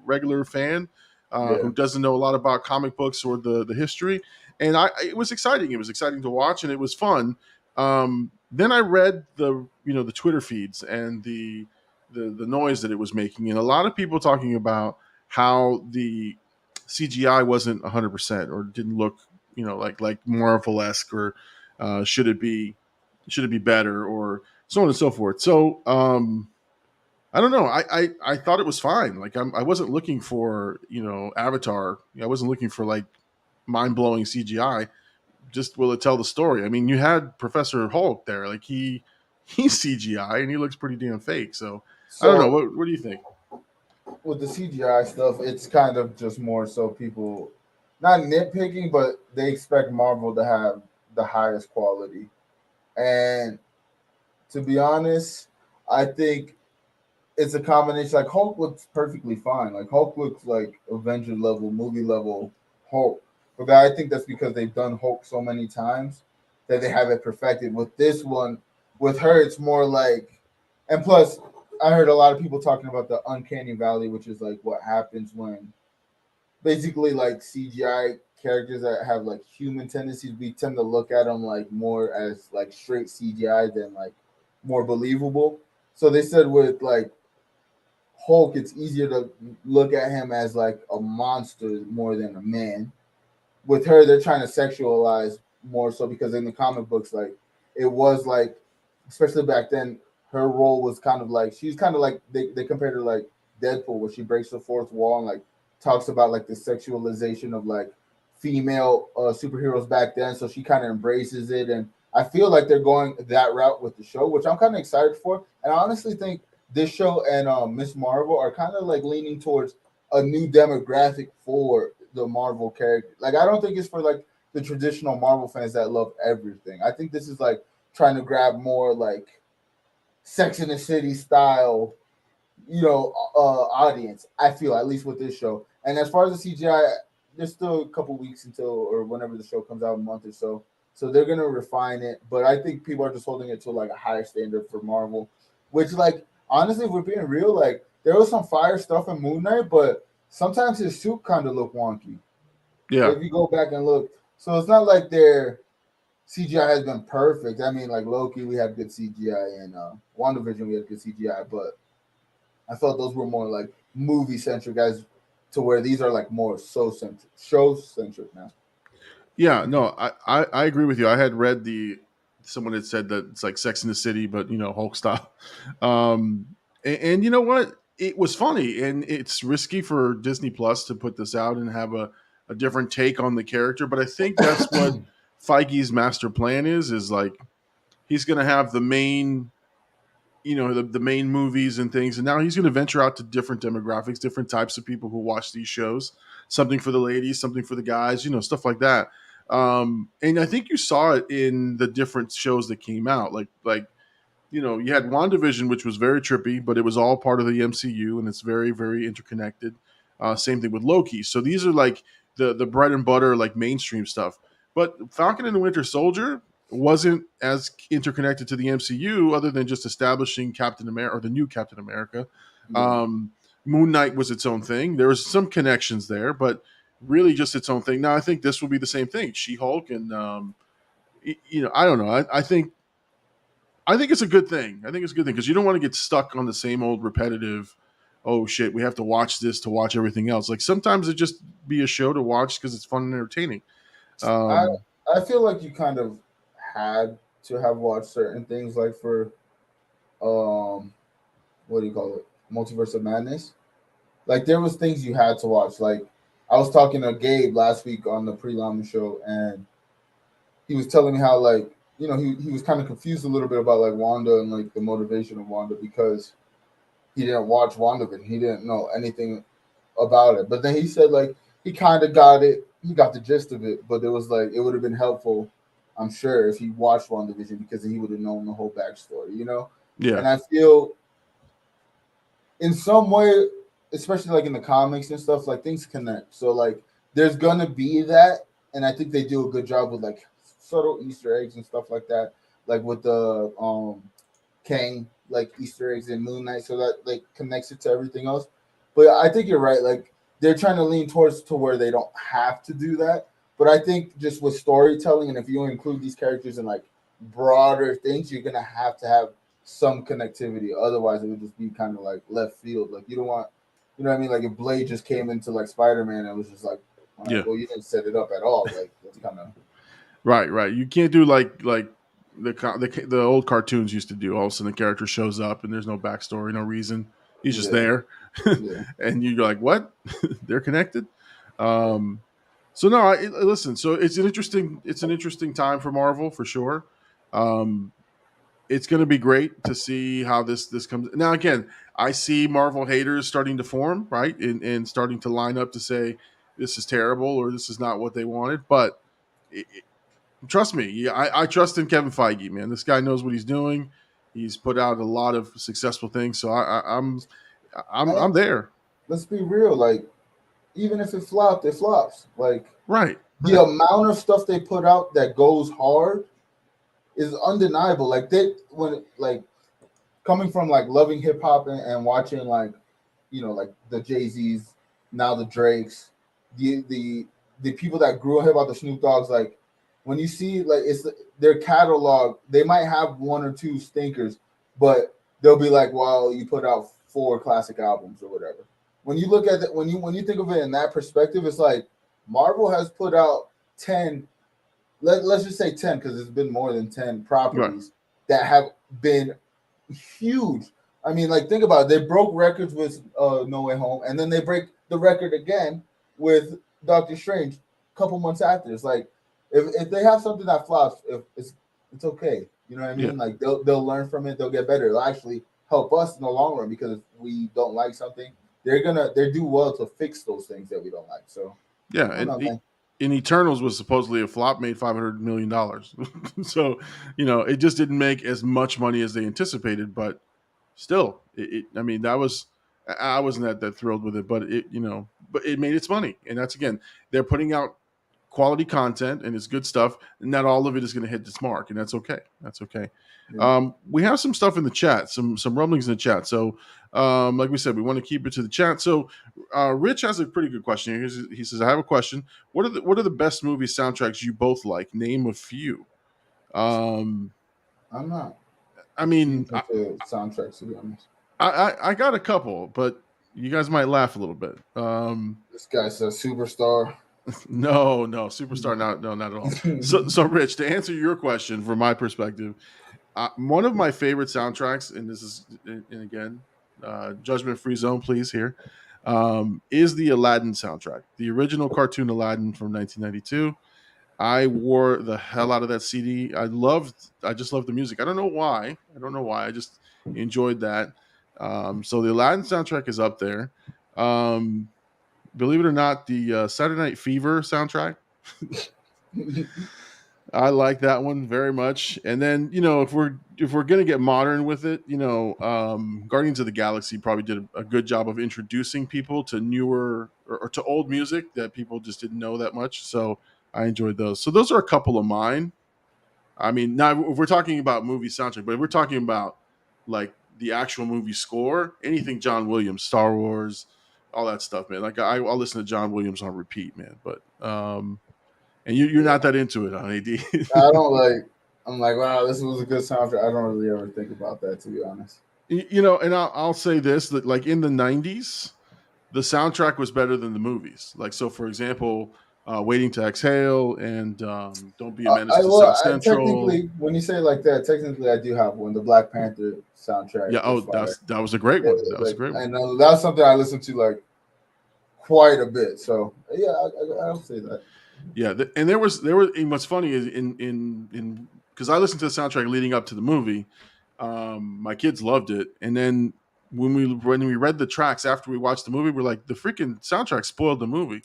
regular fan Yeah. who doesn't know a lot about comic books or the history. And it was exciting. It was exciting to watch, and it was fun. Then I read the Twitter feeds and the noise that it was making, and a lot of people talking about how the CGI wasn't 100% or didn't look, like Marvel-esque, or should it be better, or so on and so forth. So I don't know. I thought it was fine. Like I wasn't looking for Avatar. I wasn't looking for like mind blowing CGI. Just will it tell the story? I mean, you had Professor Hulk there. Like he's CGI and he looks pretty damn fake. So I don't know. So What do you think? with the CGI stuff, it's kind of just more so people not nitpicking, but they expect Marvel to have the highest quality. And to be honest, I think it's a combination. Like Hulk looks perfectly fine. Like Hulk looks like Avenger level, movie level Hulk. But I think that's because they've done Hulk so many times that they have it perfected. With this one, with her, it's more like, and plus, I heard a lot of people talking about the uncanny valley, which is like what happens when basically like CGI characters that have like human tendencies, we tend to look at them like more as like straight CGI than like more believable. So they said with like Hulk, it's easier to look at him as like a monster more than a man. With her, they're trying to sexualize more so because in the comic books, like it was like, especially back then, her role was kind of like she's kind of like they compared her like Deadpool, where she breaks the fourth wall and like talks about like the sexualization of like female superheroes back then. So she kind of embraces it, and I feel like they're going that route with the show, which I'm kind of excited for. And I honestly think this show and Miss Marvel are kind of like leaning towards a new demographic for the Marvel character. Like I don't think it's for like the traditional Marvel fans that love everything. I think this is like trying to grab more like Sex in the City style, audience. I feel at least with this show. And as far as the CGI, there's still a couple weeks until or whenever the show comes out, a month or so. So they're gonna refine it, but I think people are just holding it to like a higher standard for Marvel, which like honestly, if we're being real, like there was some fire stuff in Moon Knight, but sometimes his suit kind of looked wonky. Yeah. If you go back and look, so it's not like their CGI has been perfect. I mean, like Loki, we had good CGI, and WandaVision, we had good CGI, but I thought those were more like movie centric, guys, to where these are like more show centric now. Yeah, no, I agree with you. I had read someone had said that it's like Sex in the City, but Hulk style. And you know what? It was funny, and it's risky for Disney Plus to put this out and have a different take on the character. But I think that's what Feige's master plan is like he's going to have the main, the main movies and things, and now he's going to venture out to different demographics, different types of people who watch these shows. Something for the ladies, something for the guys, stuff like that. And I think you saw it in the different shows that came out. Like you had WandaVision, which was very trippy, but it was all part of the MCU, and it's very, very interconnected. Same thing with Loki. So these are like the bread and butter, like mainstream stuff. But Falcon and the Winter Soldier wasn't as interconnected to the MCU, other than just establishing Captain America or the new Captain America. Yeah. Moon Knight was its own thing. There was some connections there, but really just its own thing. Now I think this will be the same thing. She-Hulk and I don't know. I think it's a good thing. I think it's a good thing because you don't want to get stuck on the same old repetitive. Oh shit, we have to watch this to watch everything else. Like sometimes it just be a show to watch because it's fun and entertaining. I I feel like you kind of had to have watched certain things like for what do you call it? Multiverse of Madness. Like there was things you had to watch. Like I was talking to Gabe last week on the pre-Lama show, and he was telling me how like he was kind of confused a little bit about like Wanda and like the motivation of Wanda because he didn't watch WandaVision. He didn't know anything about it. But then he said like he kind of got it. He got the gist of it. But it was like it would have been helpful, I'm sure, if he watched WandaVision because he would have known the whole backstory. Yeah. And I feel in some way, especially like in the comics and stuff, like things connect. So like there's gonna be that, and I think they do a good job with like subtle Easter eggs and stuff like that, like with the Kang like Easter eggs in Moon Knight, so that like connects it to everything else. But I think you're right. Like they're trying to lean towards to where they don't have to do that. But I think just with storytelling, and if you include these characters in like broader things, you're gonna have to have some connectivity. Otherwise, it would just be kind of like left field. Like you don't want, you know what I mean? Like if Blade just came into like Spider-Man, and it was just like, all right, Yeah. well, you didn't set it up at all. Like that's kind of Right. You can't do like the old cartoons used to do. All of a sudden, the character shows up and there's no backstory, no reason. He's just there, yeah. and you're like, "What? They're connected." So no, listen. So it's an interesting time for Marvel for sure. Um, it's going to be great to see how this comes. Now, again, I see Marvel haters starting to form, right, and starting to line up to say this is terrible or this is not what they wanted. But trust me, yeah, I trust in Kevin Feige, man. This guy knows what he's doing. He's put out a lot of successful things, so I'm there. Let's be real. Like even if it flopped, it flops. Like Right. the amount of stuff they put out that goes hard is undeniable. Like they when like coming from like loving hip hop and watching like like the Jay-Z's, now the Drakes, the people that grew up about the Snoop Dogg's, like when you see like it's their catalog, they might have one or two stinkers, but they'll be like, well, you put out 4 classic albums or whatever. When you look at it, when you think of it in that perspective, it's like Marvel has put out 10. Let's just say 10 because it's been more than 10 properties that have been huge. I mean, like think about it. They broke records with No Way Home, and then they break the record again with Doctor Strange a couple months after. It's like if they have something that flops, if it's okay. You know what I mean? Yeah. Like they'll learn from it. They'll get better. It'll actually help us in the long run because if we don't like something, they do well to fix those things that we don't like. So Yeah, I don't know, man. and Eternals was supposedly a flop, made $500 million. So, it just didn't make as much money as they anticipated, but still, I mean, I wasn't that thrilled with it, but but it made its money. And that's, again, they're putting out quality content and it's good stuff. And not all of it is going to hit this mark, and that's okay. That's okay. Yeah. We have some stuff in the chat, some rumblings in the chat. So, like we said, we want to keep it to the chat. So, Rich has a pretty good question here. He says, "I have a question. What are the best movie soundtracks you both like? Name a few." I'm not I mean, into soundtracks, to be honest. I got a couple, but you guys might laugh a little bit. This guy says Superstar. No, Superstar, not at all. So, Rich, to answer your question, from my perspective, one of my favorite soundtracks, and this is, and again, judgment-free zone, please, here, is the Aladdin soundtrack, the original cartoon Aladdin from 1992. I wore the hell out of that CD. I just loved the music. I don't know why. I just enjoyed that. So the Aladdin soundtrack is up there. Believe it or not, the Saturday Night Fever soundtrack. I like that one very much. And then, if we're gonna get modern with it, Guardians of the Galaxy probably did a good job of introducing people to newer or to old music that people just didn't know that much. So I enjoyed those. So those are a couple of mine. I mean, now if we're talking about movie soundtrack, but if we're talking about like the actual movie score, anything John Williams, Star Wars, all that stuff, man. Like I'll listen to John Williams on repeat, man. But and you're not that into it, huh, AD? I don't like. I'm like, wow, this was a good soundtrack. I don't really ever think about that, to be honest. And I'll say this, that like in the 90s, the soundtrack was better than the movies. Like, so for example, Waiting to Exhale and Don't Be a Menace to South Central. Technically, when you say it like that, technically I do have one, the Black Panther soundtrack. Yeah, that was a great one. That was a great one. And that's something I listen to like quite a bit. So yeah, I'll say that. Yeah, and there was and what's funny is in because I listened to the soundtrack leading up to the movie. My kids loved it, and then when we read the tracks after we watched the movie, we're like, the freaking soundtrack spoiled the movie.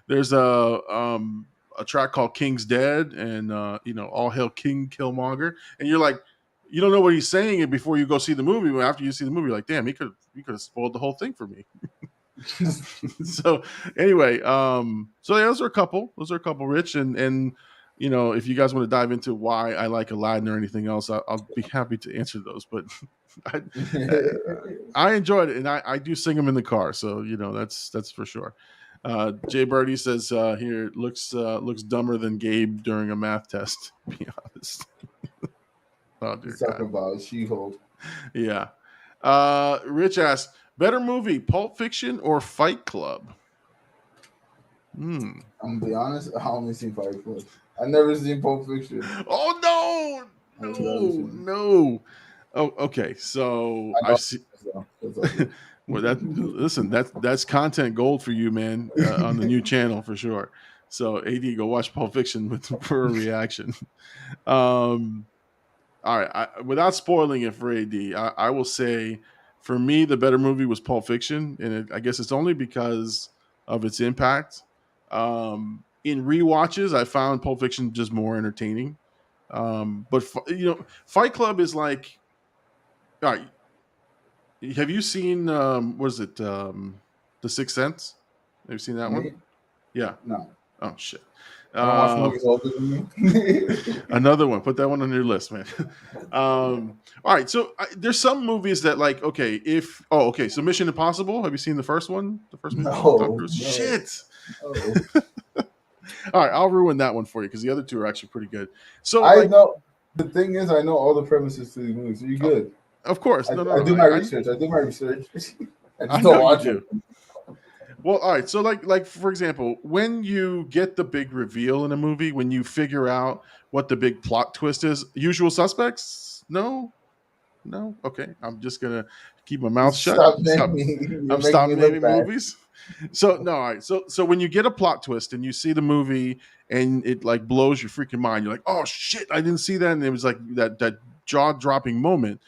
There's a track called King's Dead, and All Hail King Killmonger, and you're like, you don't know what he's saying before you go see the movie. But after you see the movie, you're like, damn, he could have spoiled the whole thing for me. So anyway, so yeah, those are a couple, Rich, and if you guys want to dive into why I like Aladdin or anything else, I'll be happy to answer those. But I, I enjoyed it, and I do sing them in the car, so that's for sure. Jay Birdie says here looks dumber than Gabe during a math test. To be honest. Oh dear He's God. talking about She-Hulk. Yeah. Rich asks, better movie, Pulp Fiction or Fight Club? I'm gonna be honest, I only seen Fight Club. I never seen Pulp Fiction. Oh no. Oh, okay. So I see. Well, that's content gold for you, man, on the new channel for sure. So AD, go watch Pulp Fiction for a reaction. All right, without spoiling it for AD, I will say for me the better movie was Pulp Fiction, and I guess it's only because of its impact. In rewatches, I found Pulp Fiction just more entertaining. But Fight Club is like, all right. Have you seen what is it? The Sixth Sense? Have you seen that one? Yeah. No. Oh shit. I don't watch movies older than me. Another one. Put that one on your list, man. All right. So there's some movies that like, okay, okay. So Mission Impossible. Have you seen the first one? The first movie? No. Shit. Oh. All right, I'll ruin that one for you because the other two are actually pretty good. So I know the thing is, I know all the premises to these movies. So you're good. Of course. I do my research. I just don't watch it. Well, all right. So, like for example, when you get the big reveal in a movie, when you figure out what the big plot twist is, Usual Suspects? No. Okay, I'm just gonna keep my mouth shut. Stop naming movies. So no, all right. So when you get a plot twist and you see the movie and it like blows your freaking mind, you're like, oh shit, I didn't see that, and it was like that jaw dropping moment.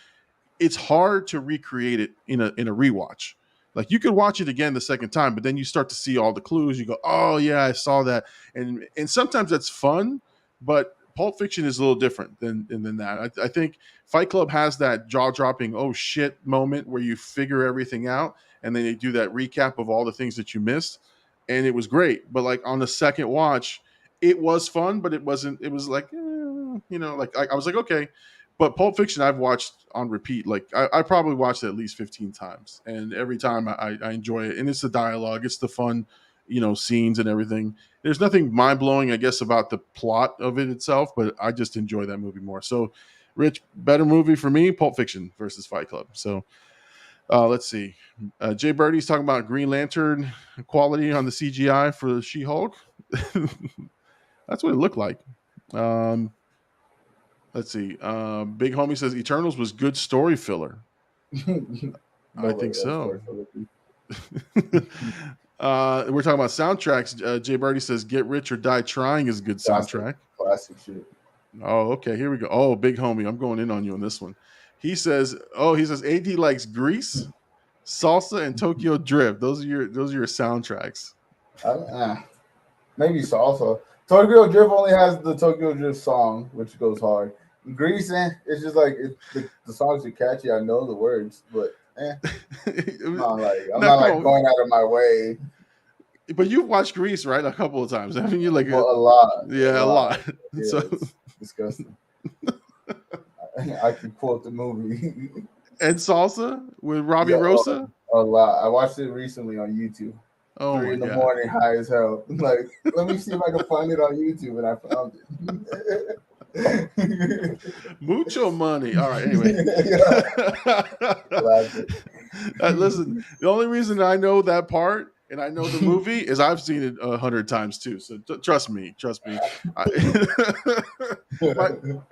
It's hard to recreate it in a rewatch. Like you could watch it again the second time, but then you start to see all the clues. You go, oh yeah, I saw that, and sometimes that's fun, but Pulp Fiction is a little different than that. I think Fight Club has that jaw dropping, oh shit moment where you figure everything out, and then they do that recap of all the things that you missed, and it was great. But like on the second watch, it was fun, but it wasn't. It was like, like I was like, okay. But Pulp Fiction, I've watched on repeat. Like I probably watched it at least 15 times, and every time I enjoy it. And it's the dialogue, it's the fun, scenes and everything. There's nothing mind blowing, I guess, about the plot of it itself, but I just enjoy that movie more. So, Rich, better movie for me, Pulp Fiction versus Fight Club. So, let's see. Jay Birdie's talking about Green Lantern quality on the CGI for She-Hulk. That's what it looked like. Let's see. Big Homie says Eternals was good story filler. I think so. We're talking about soundtracks. Jay Birdie says Get Rich or Die Trying is a good soundtrack. Classic shit. Oh, okay. Here we go. Oh, Big Homie. I'm going in on you on this one. He says AD likes Grease, Salsa, and Tokyo Drift. Those are your soundtracks. Maybe Salsa. Tokyo Drift only has the Tokyo Drift song, which goes hard. Grease, it's just like the songs are catchy. I know the words, but I'm not going out of my way. But you've watched Grease, right? A couple of times. Haven't you? Like a lot. Yeah, a lot. Yeah, so it's disgusting. I can quote the movie. And Salsa with Robbie Rosa? A lot. I watched it recently on YouTube. Oh 3 in the morning, high as hell. Like, let me see if I can find it on YouTube, and I found it. Mucho money. All right, anyway. Listen, the only reason I know that part and I know the movie is I've seen it 100 times too. So trust me.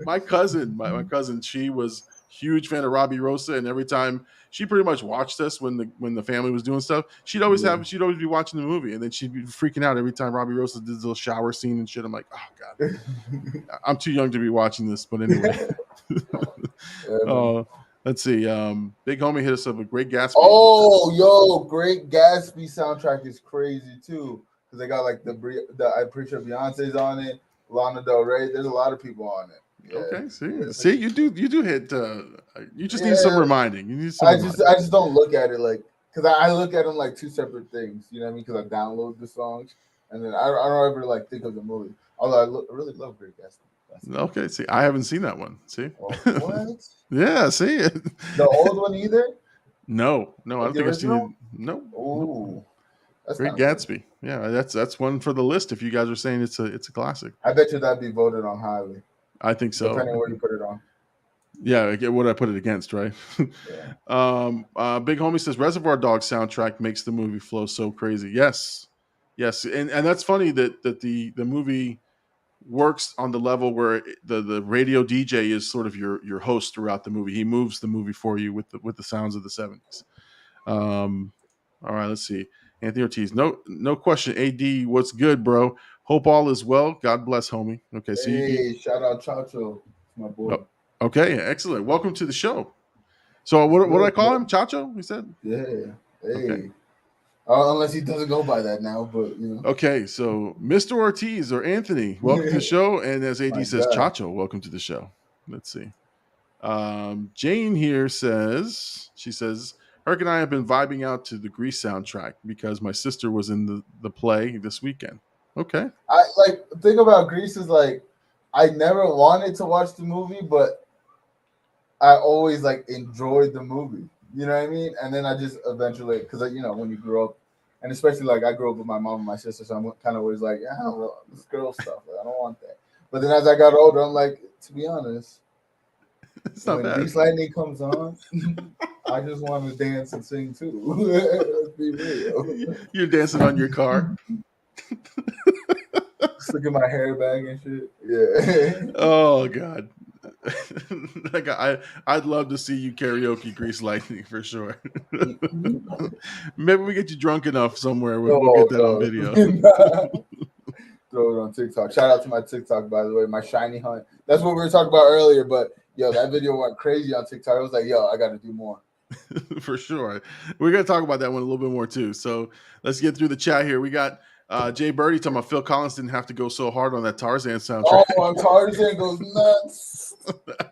My cousin, she was huge fan of Robbie Rosa, and every time she pretty much watched us when the family was doing stuff, she'd always be watching the movie, and then she'd be freaking out every time Robbie Rosa did this little shower scene and shit. I'm like, oh god, I'm too young to be watching this, but anyway. Let's see. Big Homie hit us up with Great Gatsby. Oh, yo, Great Gatsby soundtrack is crazy too, because they got like I'm pretty sure Beyonce's on it, Lana Del Rey. There's a lot of people on it. Yeah. Okay, see, you do hit. You just need some reminding. You need some. I just don't look at it like, because I look at them like two separate things. You know what I mean? Because I download the songs and then I don't ever like think of the movie. Although I really love Great Gatsby. Okay, see, I haven't seen that one. See, What? yeah, see it. The old one either? No, I Like don't the think I've seen original? it. No, Ooh, that's Great kind of cool. Gatsby. Yeah, that's one for the list. If you guys are saying it's a classic, I bet you that'd be voted on highly, I think so. depending on where you put it on. Yeah, I get what I put it against, right? Yeah. Big Homie says Reservoir Dogs soundtrack makes the movie flow so crazy. Yes, and that's funny that the movie works on the level where the radio DJ is sort of your host throughout the movie. He moves the movie for you with the sounds of the 70s. All right, let's see. Anthony Ortiz, no question. AD, what's good, bro? Hope all is well. God bless, homie. Okay, so Hey, shout out Chacho, my boy. okay, excellent. Welcome to the show. So what did I call him? Chacho? He said. Yeah. Hey. Okay. Unless he doesn't go by that now, but you know. Okay, so Mr. Ortiz or Anthony, welcome to the show. And as AD My says, God. Chacho, welcome to the show. Let's see. Jane here says, Herc and I have been vibing out to the Grease soundtrack because my sister was in the play this weekend. Okay. I like the thing about Grease is like I never wanted to watch the movie, but I always like enjoyed the movie. You know what I mean? And then I just eventually, because when you grow up, and especially like I grew up with my mom and my sister, so I'm kind of always like, I don't know, this girl stuff. Like, I don't want that. But then as I got older, I'm like, to be honest, It's not when bad. Grease Lightning comes on, I just want to dance and sing too. Let's be real. You're dancing on your car. Just look at my hair bag and shit. Yeah. Oh God. Like I'd love to see you karaoke Grease Lightning for sure. Maybe we get you drunk enough somewhere. We'll get that on video. Throw it on TikTok. Shout out to my TikTok, by the way, my shiny hunt. That's what we were talking about earlier. But yo, that video went crazy on TikTok. I was like, yo, I got to do more. For sure. We're going to talk about that one a little bit more too. So let's get through the chat here. We got Jay Birdie talking about Phil Collins didn't have to go so hard on that Tarzan soundtrack. Oh, Tarzan goes nuts.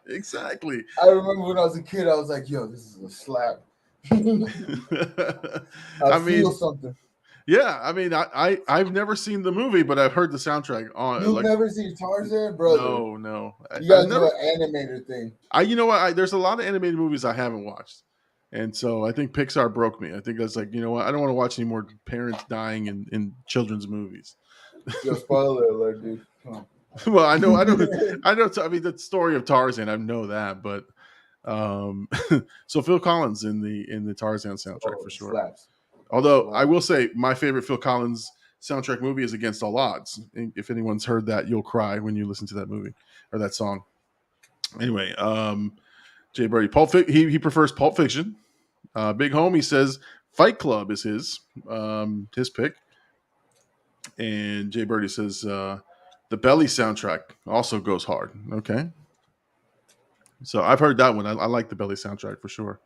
Exactly. I remember when I was a kid, I was like, yo, this is a slap. I feel something. Yeah, I mean, I've never seen the movie, but I've heard the soundtrack on. You've never seen Tarzan, brother? No. You gotta do an animated thing. You know what? There's a lot of animated movies I haven't watched, and so I think Pixar broke me. I think that's like, you know what? I don't want to watch any more parents dying in children's movies. Yo, spoiler alert, dude. Come on. Well, I know. I mean, the story of Tarzan, I know that, but so Phil Collins in the Tarzan soundtrack for sure. Slaps. Although I will say my favorite Phil Collins soundtrack movie is Against All Odds. If anyone's heard that, you'll cry when you listen to that movie or that song. Anyway, Jay Birdie, he prefers Pulp Fiction. Big Homie says Fight Club is his pick. And Jay Birdie says the Belly soundtrack also goes hard. Okay. So I've heard that one. I like the Belly soundtrack for sure.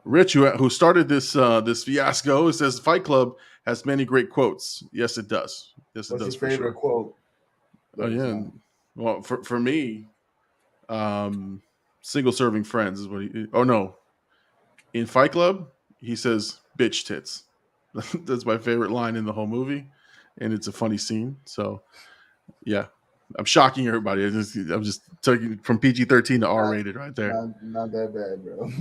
Rich, who started this fiasco, says Fight Club has many great quotes. Yes, it does. Yes, it does. What's your favorite quote? Oh yeah. Well, for me, single serving friends is what he. Oh no, in Fight Club, he says "bitch tits." That's my favorite line in the whole movie, and it's a funny scene. So, yeah. I'm shocking everybody. I'm just taking from PG-13 to R-rated right there. Not that bad, bro.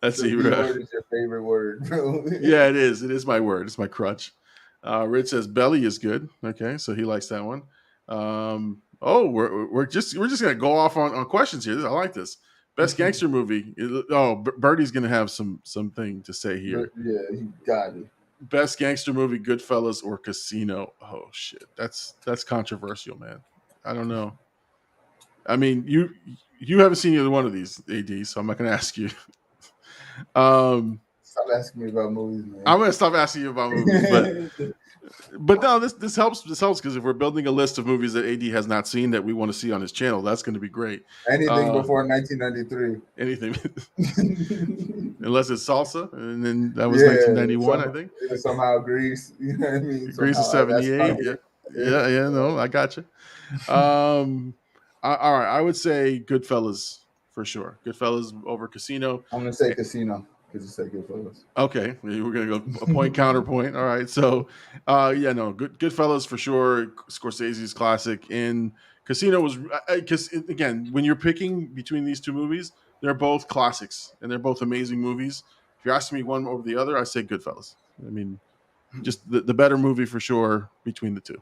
Let's see. Word is your favorite word, bro. Yeah, it is. It is my word. It's my crutch. Rich says Belly is good. Okay, so he likes that one. We're just gonna go off on questions here. I like this. Best gangster movie. Birdie's gonna have something to say here. Yeah, he got it. Best gangster movie, Goodfellas or Casino? Oh shit, that's controversial, man. I don't know. I mean, you haven't seen either one of these, AD, so I'm not going to ask you. Stop asking me about movies, man. I'm going to stop asking you about movies, but no, this helps. This helps because if we're building a list of movies that AD has not seen that we want to see on his channel, that's going to be great. Anything before 1993. Anything, unless it's Salsa, and then that was 1991, I think. Somehow Grease, you know what I mean? Grease is 78. Yeah. No, I got you. All right, I would say Goodfellas for sure. Goodfellas over Casino. I'm gonna say Casino. because you said Goodfellas. Okay, we're gonna go a point counterpoint. All right, so Goodfellas for sure. Scorsese's classic, and Casino was because again, when you're picking between these two movies, they're both classics and they're both amazing movies. If you're asking me one over the other, I say Goodfellas. I mean, just the better movie for sure between the two.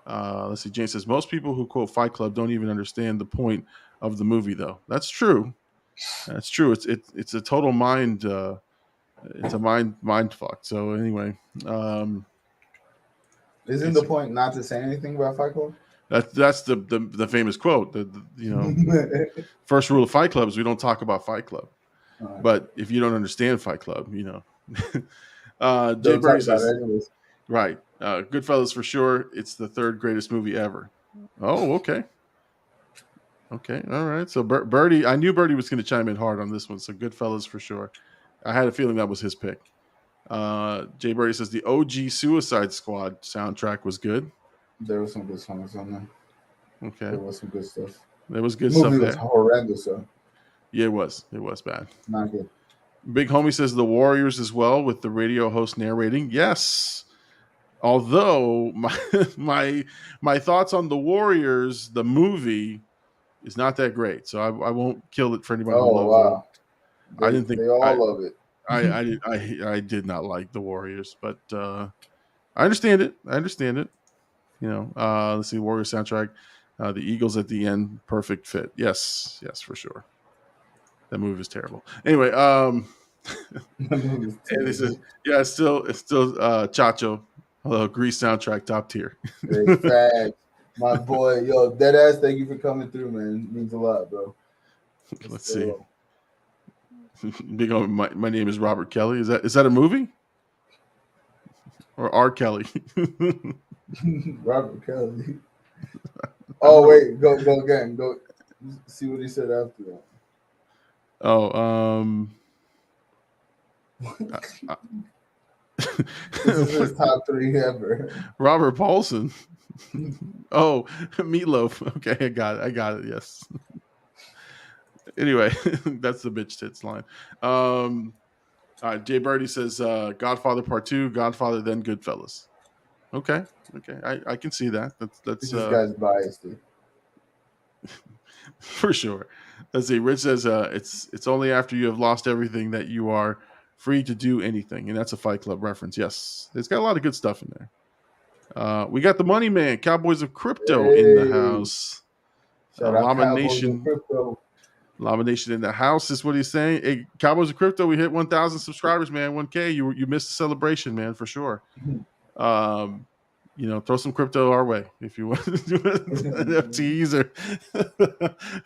Let's see. Jane says most people who quote Fight Club don't even understand the point of the movie, though. That's true. That's true. It's a total mind. It's a mind fuck. So anyway, Isn't the point not to say anything about Fight Club? that's the famous quote. First rule of Fight Club is we don't talk about Fight Club. Right. But if you don't understand Fight Club, Jay Don't Birdie talk about says it anyways. right. Goodfellas for sure. It's the third greatest movie ever. Oh, okay. Okay, all right. So Birdie, I knew Birdie was going to chime in hard on this one. So Goodfellas for sure. I had a feeling that was his pick. Jay Birdie says the OG Suicide Squad soundtrack was good. There was some good songs on there. Okay, There was some good stuff. there was good The stuff movie was there. horrendous, though. Yeah, it was. It was bad. Not good. Big Homie says the Warriors as well with the radio host narrating. Yes. Although my thoughts on the Warriors, the movie, is not that great. So I won't kill it for anybody who Oh loves wow! I didn't think they all love it. I did not like the Warriors, but I understand it. Let's see, Warriors soundtrack, the Eagles at the end, perfect fit. Yes, for sure. That movie is terrible. Anyway, and he says, yeah, it's still Chacho. Hello, Grease soundtrack, top tier. Great fact. My boy, yo, Deadass, thank you for coming through, man. It means a lot, bro. Let's see. Big Homie, my name is Robert Kelly. Is that a movie? Or R. Kelly? Robert Kelly. Oh wait, go again. Go see what he said after that. Oh, This is his top 3 ever. Robert Paulson. Oh, Meatloaf. Okay, I got it. Yes. Anyway, that's the bitch tits line. All right, Jay Birdie says Godfather Part 2, Godfather, then Goodfellas. Okay. I can see that. That's This guy's biased, dude. for sure. Let's see. Rich says it's only after you have lost everything that you are free to do anything, and that's a Fight Club reference. Yes, it's got a lot of good stuff in there. We got the Money Man, Cowboys of Crypto in the house. Shout out Llama Cowboys Nation. and Crypto. Llama Nation in the house is what he's saying. Hey, Cowboys of Crypto, we hit 1,000 subscribers, man. 1K. You missed the celebration, man, for sure. Throw some crypto our way if you want to do NFTs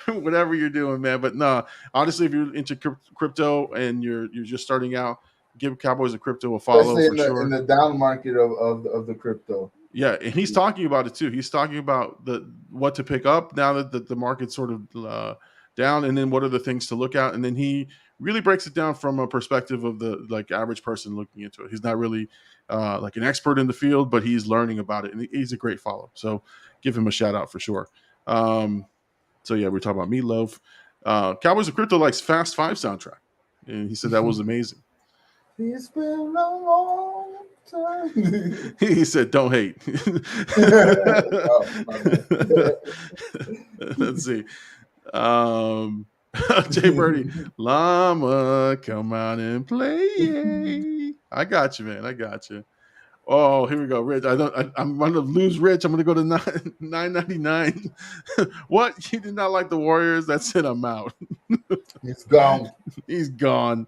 or whatever you're doing, man. But no, honestly, if you're into crypto and you're just starting out, give Cowboys of Crypto a follow. Especially in the down market of the crypto. Yeah, and he's talking about it too. He's talking about what to pick up now that the market's sort of down, and then what are the things to look at, and then he really breaks it down from a perspective of the average person looking into it. He's not really like an expert in the field, but he's learning about it, and he's a great follow. So give him a shout out for sure. So yeah, we're talking about Meatloaf. Cowboys of Crypto likes Fast 5 soundtrack, and he said that was amazing. It's been a long time. He said, "Don't hate." Oh, my bad. Let's see. Jay Birdie, Llama, come out and play. I got you, man. I got you. Oh, here we go, Rich. I'm going to lose Rich. I'm going to go to $9.99. What? You did not like the Warriors? That's it. I'm out. It's gone. He's gone.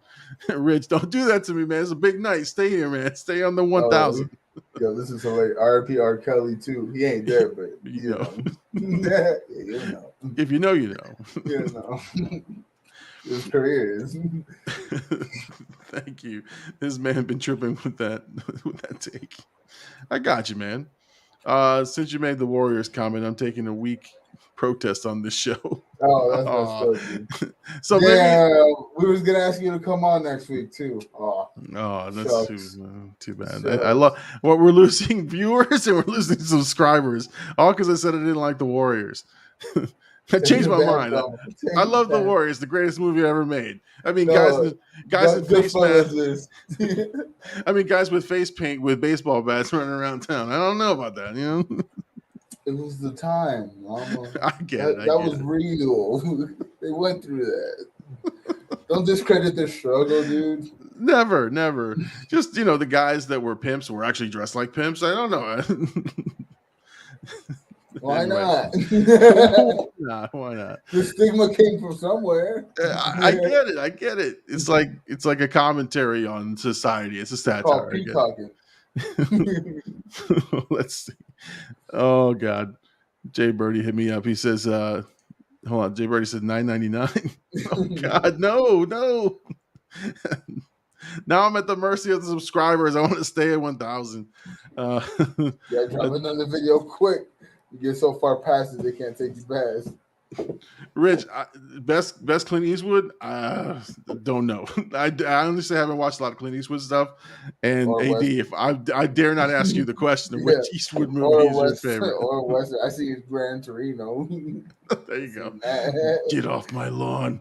Rich, don't do that to me, man. It's a big night. Stay here, man. Stay on the 1,000. Yo, this is hilarious. R.P. R. Kelly too. He ain't there, but You know. Yeah, you know. If you know, you know. You know. His career is. Thank you. This man been tripping with that take. I got you, man. Since you made the Warriors comment, I'm taking a week protest on this show. Oh, that's messed up. So Yeah, maybe we was gonna ask you to come on next week too. Oh, that's shucks. too bad. Shucks. I love what we're losing viewers and we're losing subscribers, all because I said I didn't like the Warriors. I changed my Bad mind. drama. I love The Bad- Warriors, the greatest movie ever made. I mean, No, guys in face Goodfellas masks. is. I mean, guys with face paint with baseball bats running around town. I don't know about that, you know. It was the time, mama. I get it. That was real. They went through that. Don't discredit their struggle, dude. Never. Just the guys that were pimps were actually dressed like pimps. I don't know. Why Anyway. not? Why not? The stigma came from somewhere. I get it. It's like a commentary on society. It's a Called satire. peacocking. Let's see. Oh God, Jay Birdie hit me up. He says, "Hold on." Jay Birdie said $9.99. Oh God, no. Now I'm at the mercy of the subscribers. I want to stay at 1,000. Yeah, drop another video quick. You get so far past it, they can't take you past. Rich, best Clint Eastwood? Don't know. I honestly haven't watched a lot of Clint Eastwood stuff. And Or AD, Western. if I dare not ask you the question of Yeah. which Eastwood movie is your favorite. Or Western. I see it's Gran Torino. There you go. Nah. Get off my lawn.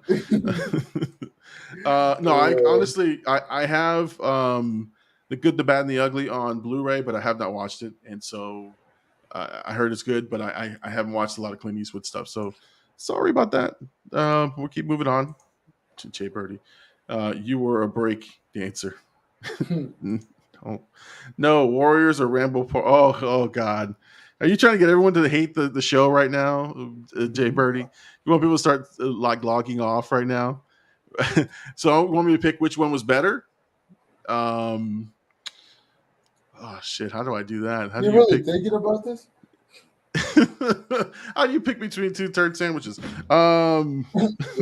Honestly, I have The Good, the Bad, and the Ugly on Blu-ray, but I have not watched it. And so I heard it's good, but I haven't watched a lot of Clint Eastwood stuff. So sorry about that. We'll keep moving on to Jay Birdie. You were a break dancer. No, Warriors or Rambo. Oh God. Are you trying to get everyone to hate the show right now, Jay Birdie? You want people to start logging off right now? So you want me to pick which one was better? Oh shit! How do I do that? How do You you really pick? thinking about this? How do you pick between two turd sandwiches? You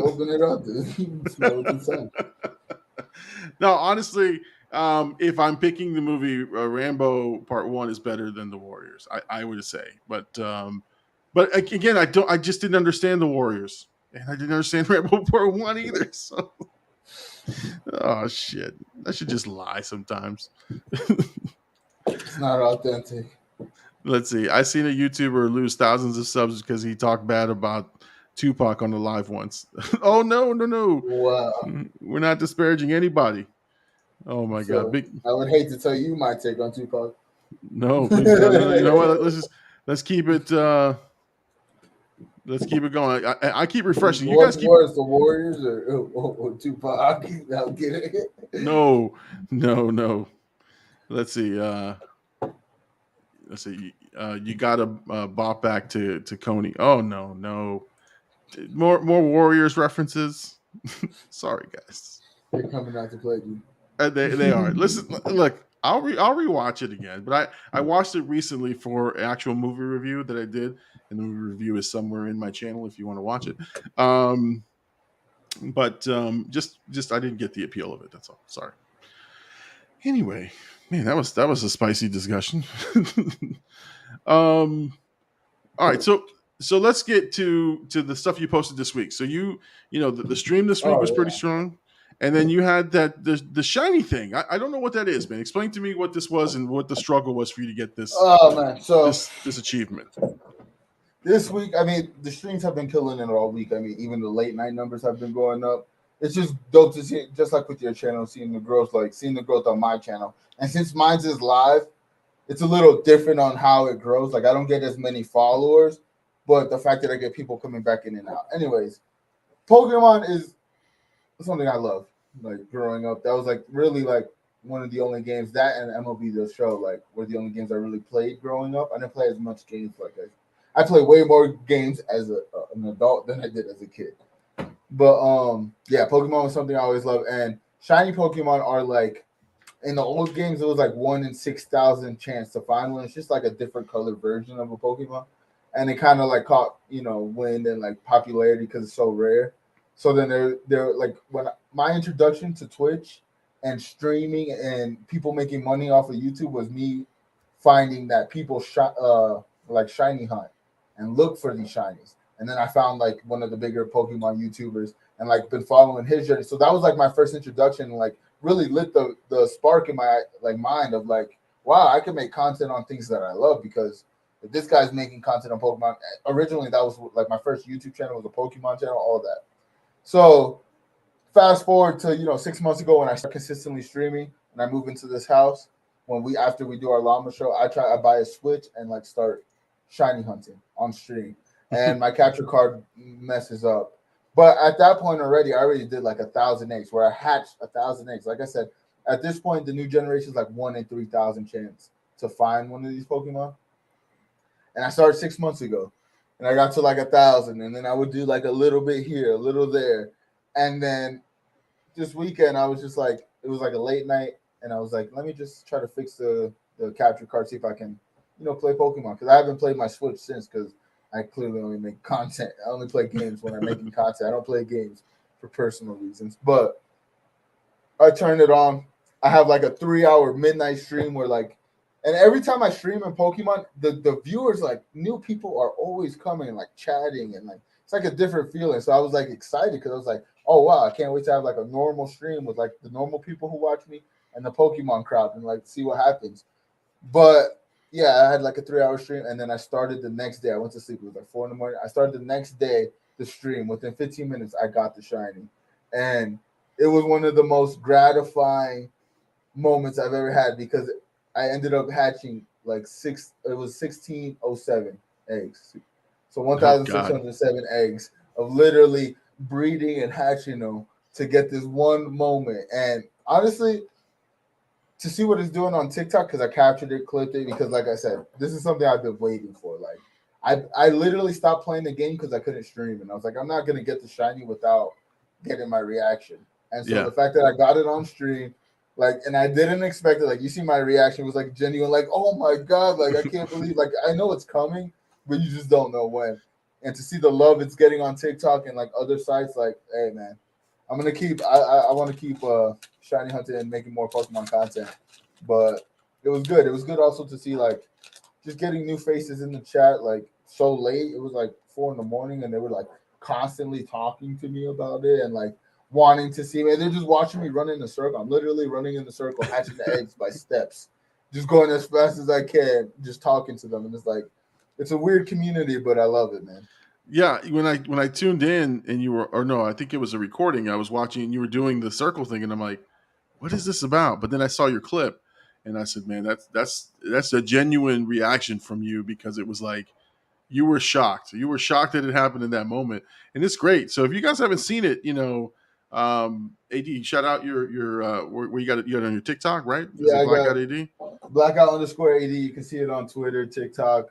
open it up, dude. Smell the consent. No, honestly, if I'm picking the movie, Rambo Part 1 is better than The Warriors. I would say, but again, I just didn't understand The Warriors, and I didn't understand Rambo Part 1 either. So, oh shit, I should just lie sometimes. It's not authentic. Let's see. I seen a YouTuber lose thousands of subs because he talked bad about Tupac on the live once. Oh no. Wow. We're not disparaging anybody. Oh my So, God. I would hate to tell you my take on Tupac. No, please, no. You know what? Let's keep it going. I keep refreshing. You guys keep Worse, the Warriors or Tupac? I'll get it. No. Let's see. You got to bop back to Coney. Oh no. More Warriors references. Sorry, guys. They're coming out to play you. They are. Listen, look. I'll rewatch it again, but I watched it recently for an actual movie review that I did, and the movie review is somewhere in my channel if you want to watch it. But just I didn't get the appeal of it. That's all. Sorry. Anyway, man, that was a spicy discussion. All right, so let's get to the stuff you posted this week. So the stream this week was pretty strong, and then you had the shiny thing. I don't know what that is, man. Explain to me what this was and what the struggle was for you to get this. Oh man, so this achievement. This week, I mean, the streams have been killing it all week. I mean, even the late night numbers have been going up. It's just dope to see, just like with your channel, seeing the growth on my channel. And since mine's is live, it's a little different on how it grows. Like I don't get as many followers, but the fact that I get people coming back in and out. Anyways, Pokemon is something I love. Like growing up, that was like really like one of the only games, that and MLB The Show, like were the only games I really played growing up. I didn't play as much games like that. I play way more games as an adult than I did as a kid. But Pokemon was something I always loved. And shiny Pokemon are like, in the old games, it was like 1 in 6,000 chance to find one. It's just like a different color version of a Pokemon. And it kind of like caught, wind and like popularity because it's so rare. So then they're like, when my introduction to Twitch and streaming and people making money off of YouTube was me finding that people like shiny hunt and look for these shinies. And then I found like one of the bigger Pokemon YouTubers and like been following his journey. So that was like my first introduction, and like really lit the spark in my like mind of like, wow, I can make content on things that I love, because If this guy's making content on Pokemon, originally that was like my first YouTube channel was a Pokemon channel, all that. So fast forward to 6 months ago when I start consistently streaming and I move into this house. After we do our llama show, I buy a Switch and like start shiny hunting on stream, and my capture card messes up. But at that point already, I already did like 1,000 eggs where I hatched 1,000 eggs. Like I said, at this point, the new generation is like 1 in 3,000 chance to find one of these Pokemon. And I started 6 months ago, and I got to like 1,000, and then I would do like a little bit here, a little there, and then this weekend I was just like, it was like a late night, and I was like, let me just try to fix the capture card, see if I can, play Pokemon, because I haven't played my Switch since, because I clearly only make content. I only play games when I'm making content. I don't play games for personal reasons. But I turned it on. I have like a 3-hour midnight stream where like, and every time I stream in Pokemon, the viewers, like new people are always coming and like chatting, and like it's like a different feeling. So I was like excited because I was like, oh wow, I can't wait to have like a normal stream with like the normal people who watch me and the Pokemon crowd and like see what happens. But yeah, I had like a 3-hour stream, and then I started the next day. I went to sleep. It was like 4 in the morning. I started the next day the stream. Within 15 minutes, I got the shiny, and it was one of the most gratifying moments I've ever had because I ended up hatching like 1607 eggs. So 1,607 eggs of literally breeding and hatching them to get this one moment. And honestly, to see what it's doing on TikTok, because I captured it, clipped it, because like I said, this is something I've been waiting for. Like I literally stopped playing the game because I couldn't stream, and I was like, I'm not gonna get the shiny without getting my reaction. And so the fact that I got it on stream, like, and I didn't expect it. Like, you see my reaction was like genuine, like, oh my god, like I can't believe, like I know it's coming, but you just don't know when. And to see the love it's getting on TikTok and like other sites, like, hey man, I'm gonna keep. I want to keep shiny hunting and making more Pokemon content. But it was good. It was good also to see like just getting new faces in the chat like so late. It was like 4 in the morning, and they were like constantly talking to me about it and like wanting to see me. They're just watching me run in a circle. I'm literally running in the circle, hatching the eggs by steps, just going as fast as I can, just talking to them. And it's like, it's a weird community, but I love it, man. Yeah, when I tuned in and you were, or no, I think it was a recording. I was watching and you were doing the circle thing, and I'm like, what is this about? But then I saw your clip, and I said, man, that's a genuine reaction from you, because it was like you were shocked. You were shocked that it happened in that moment, and it's great. So if you guys haven't seen it, AD, shout out your where you got it on your TikTok, right? Is Yeah, it Blackout AD? Blackout_AD. You can see it on Twitter, TikTok,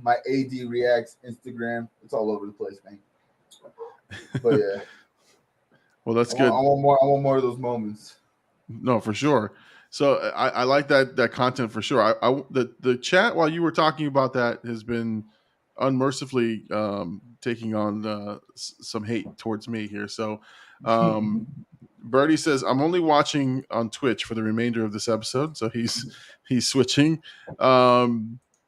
my AD Reacts Instagram. It's all over the place, man. But yeah. Well, that's good. I want more of those moments. No, for sure. So I like that content for sure. The chat while you were talking about that has been unmercifully taking on some hate towards me here. So Birdie says, I'm only watching on Twitch for the remainder of this episode. So he's switching.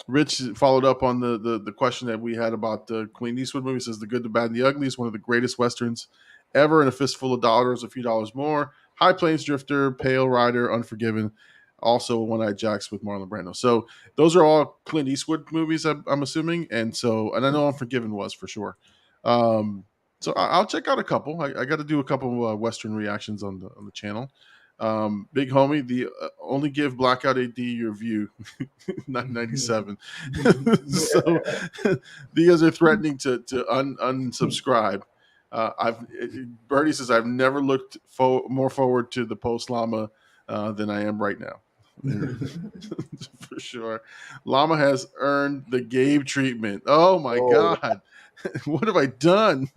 Rich followed up on the question that we had about the Clint Eastwood movie. He says, The Good, the Bad, and the Ugly is one of the greatest Westerns ever, and A Fistful of Dollars, a few dollars more. High Plains Drifter, Pale Rider, Unforgiven, also One-Eyed Jacks with Marlon Brando. So those are all Clint Eastwood movies, I'm assuming. And I know Unforgiven was for sure. So I'll check out a couple. I got to do a couple Western reactions on the channel. Big homie, only give Blackout AD your view, not 97. So you guys are threatening to unsubscribe. Birdie says, I've never looked more forward to the post llama than I am right now. For sure. Llama has earned the Gabe treatment. Oh my God. What have I done?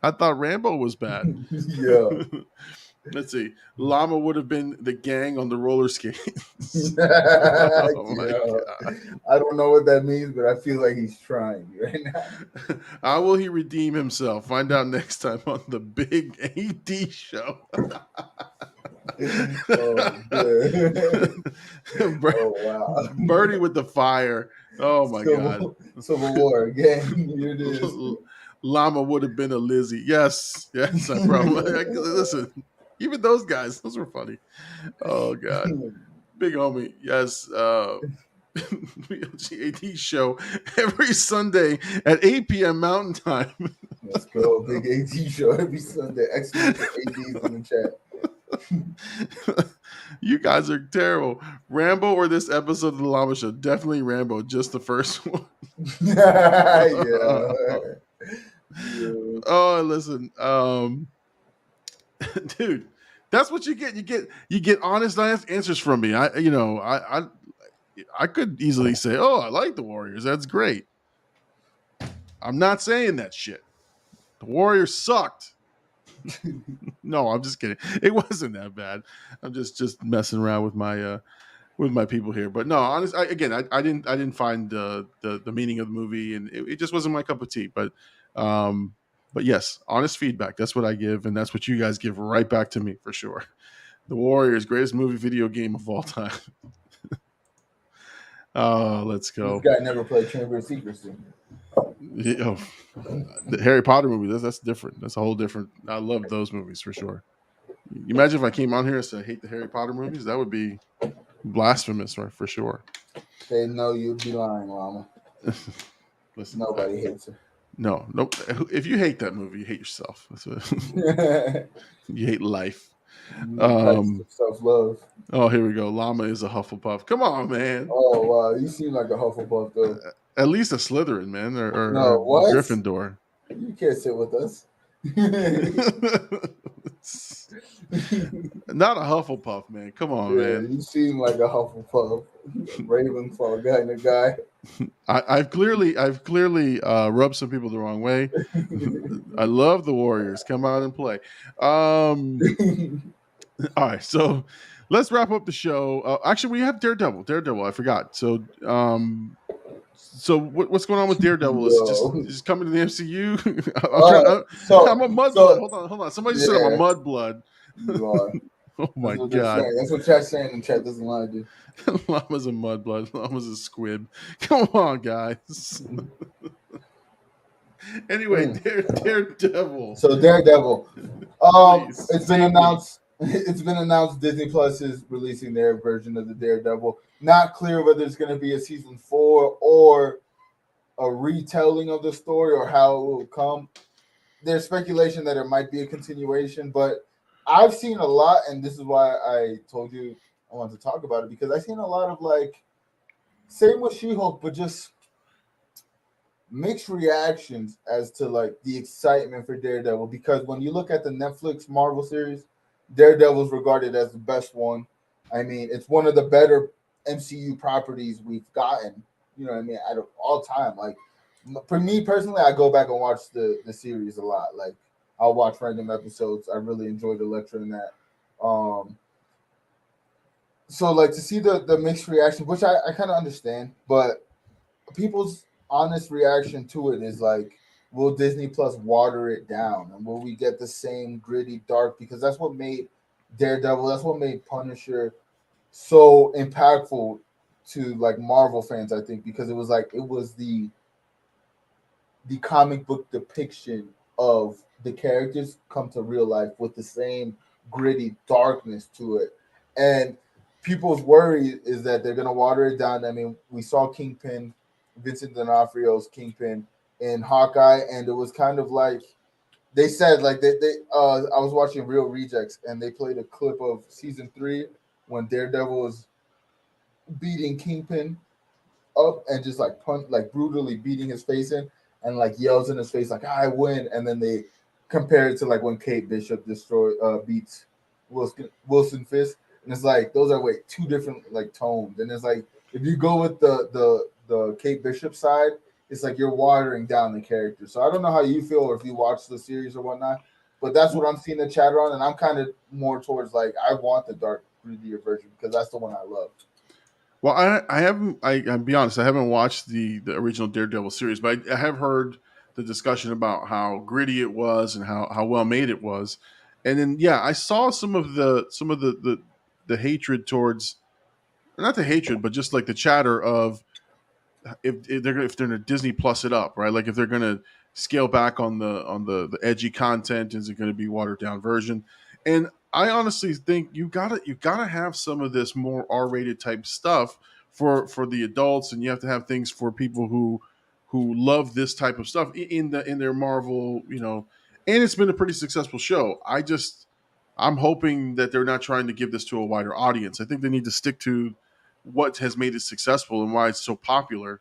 I thought Rambo was bad. Yeah. Let's see. Llama would have been the gang on the roller skates. Oh my God. I don't know what that means, but I feel like he's trying right now. How will he redeem himself? Find out next time on the Big AD Show. Oh wow. Birdie with the fire. Oh my God. Civil War again. Here it is. Llama would have been a Lizzie. Yes, I probably listen. Even those guys, those were funny. Oh God. Big homie. Yes. BLGAD show every Sunday at 8 p.m. Mountain Time. Let's go. Big AD show every Sunday. Excellent ADs in the chat. You guys are terrible. Rambo or this episode of the Llama Show? Definitely Rambo, just the first one. Yeah. Oh, listen, dude, that's what you get. You get honest answers from me. I could easily say, "Oh, I like the Warriors. That's great." I'm not saying that shit. The Warriors sucked. No, I'm just kidding. It wasn't that bad. I'm just messing around with my people here. But no, honestly, I didn't find the meaning of the movie, and it just wasn't my cup of tea. But yes, honest feedback. That's what I give, and that's what you guys give right back to me for sure. The Warriors, greatest movie video game of all time. Oh, let's go. This guy never played Chamber of Secrecy. Yeah, the Harry Potter movie, that's different. That's a whole different. I love those movies for sure. You imagine if I came on here and said I hate the Harry Potter movies, that would be blasphemous, right? For sure. They know you'd be lying, Llama. Listen, Nobody hates her. No. If you hate that movie, you hate yourself. That's what, you hate life. Self-love. Oh, here we go. Llama is a Hufflepuff. Come on, man. Oh wow, you seem like a Hufflepuff though. At least a Slytherin, man, or what? Gryffindor. You can't sit with us. Not a Hufflepuff, man. Come on, man. You seem like a Hufflepuff, Ravenclaw kind of guy. I've clearly rubbed some people the wrong way. I love the Warriors. Come out and play. All right, so let's wrap up the show. Actually, we have Daredevil. I forgot. So what's going on with Daredevil? Is it just coming to the MCU? I'm a mudblood. Hold on. Somebody said I'm a mudblood. You are. Oh my god. That's what chat's saying, and chat doesn't lie to do. Llama's a mudblood. Llama's a squib. Come on, guys. Anyway, Daredevil. So Daredevil. It's been announced. It's been announced Disney Plus is releasing their version of the Daredevil. Not clear whether it's going to be a season 4 or a retelling of the story or how it will come. There's speculation that it might be a continuation, but I've seen a lot, and this is why I told you I wanted to talk about it, because I've seen a lot of same with She-Hulk, but just mixed reactions as to the excitement for Daredevil. Because when you look at the Netflix Marvel series, Daredevil is regarded as the best one. I mean, it's one of the better MCU properties we've gotten. You know what I mean? Out of all time, for me personally, I go back and watch the series a lot. I'll watch random episodes. I really enjoyed Elektra in that. So to see the mixed reaction, which I kind of understand, but people's honest reaction to it is will Disney Plus water it down, and will we get the same gritty, dark? Because that's what made Daredevil, that's what made Punisher so impactful to Marvel fans, I think, because it was the comic book depiction of the characters come to real life with the same gritty darkness to it. And people's worry is that they're going to water it down. I mean, we saw Kingpin, Vincent D'Onofrio's Kingpin in Hawkeye, and it was kind of they said I was watching Real Rejects, and they played a clip of season 3 when Daredevil was beating Kingpin up and just brutally beating his face in, and yells in his face I win, and then they compare it to when Kate Bishop beats Wilson Fisk, and it's those are two different tones, and it's if you go with the Kate Bishop side, it's you're watering down the character. So I don't know how you feel, or if you watch the series or whatnot, but that's what I'm seeing the chatter on, and I'm kind of more towards I want the dark, grittier version because that's the one I love. Well, I haven't. I'll be honest. I haven't watched the original Daredevil series, but I have heard the discussion about how gritty it was and how well made it was. And then I saw some of the hatred towards, not the hatred, but just the chatter of if they're in a Disney Plus it up, right? If they're gonna scale back on the edgy content, is it going to be watered down version? And I honestly think you gotta have some of this more R-rated type stuff for the adults, and you have to have things for people who love this type of stuff in their Marvel, and it's been a pretty successful show. I'm hoping that they're not trying to give this to a wider audience. I think they need to stick to what has made it successful and why it's so popular.